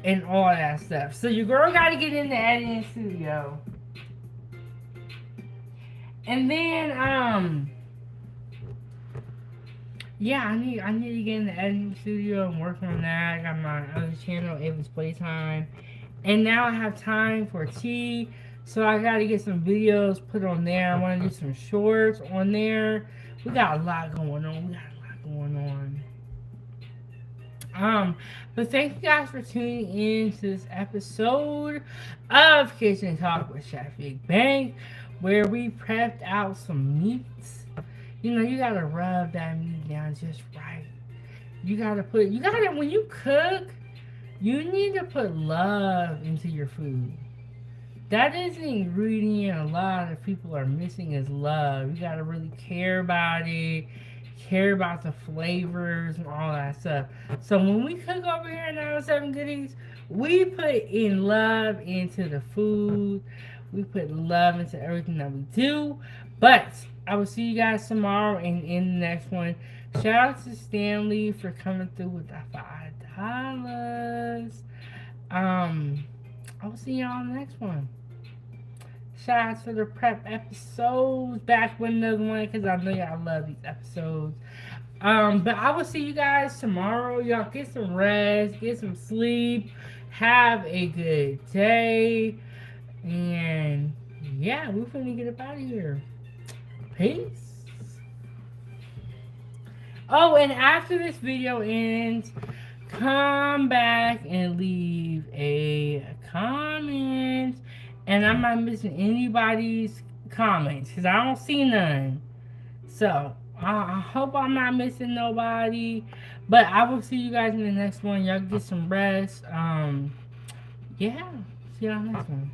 and all that stuff. So your girl gotta get in the editing studio. And then, yeah, I need to get in the editing studio and work on that. I got my other channel, Ava's Playtime. And now I have time for tea. So I gotta get some videos put on there. I wanna do some shorts on there. We got a lot going on. But thank you guys for tuning in to this episode of Kitchen Talk with Chef Big Bang, where we prepped out some meats. You know, you gotta rub that meat down just right. When you cook, you need to put love into your food. That is an ingredient a lot of people are missing, is love. You gotta really care about it, care about the flavors and all that stuff. So when we cook over here at 907 Goodies, we put in love into the food. We put love into everything that we do. But I will see you guys tomorrow and in the next one. Shout out to Stanley for coming through with the $5. I will see y'all in the next one. Shout out to the prep episodes. Back with another one because I know y'all love these episodes. But I will see you guys tomorrow. Y'all get some rest, get some sleep, have a good day. And yeah, we're finna get up out of here. Peace. Oh, and after this video ends, come back and leave a comment. And I'm not missing anybody's comments because I don't see none. So I hope I'm not missing nobody. But I will see you guys in the next one. Y'all get some rest. Yeah. See y'all next one.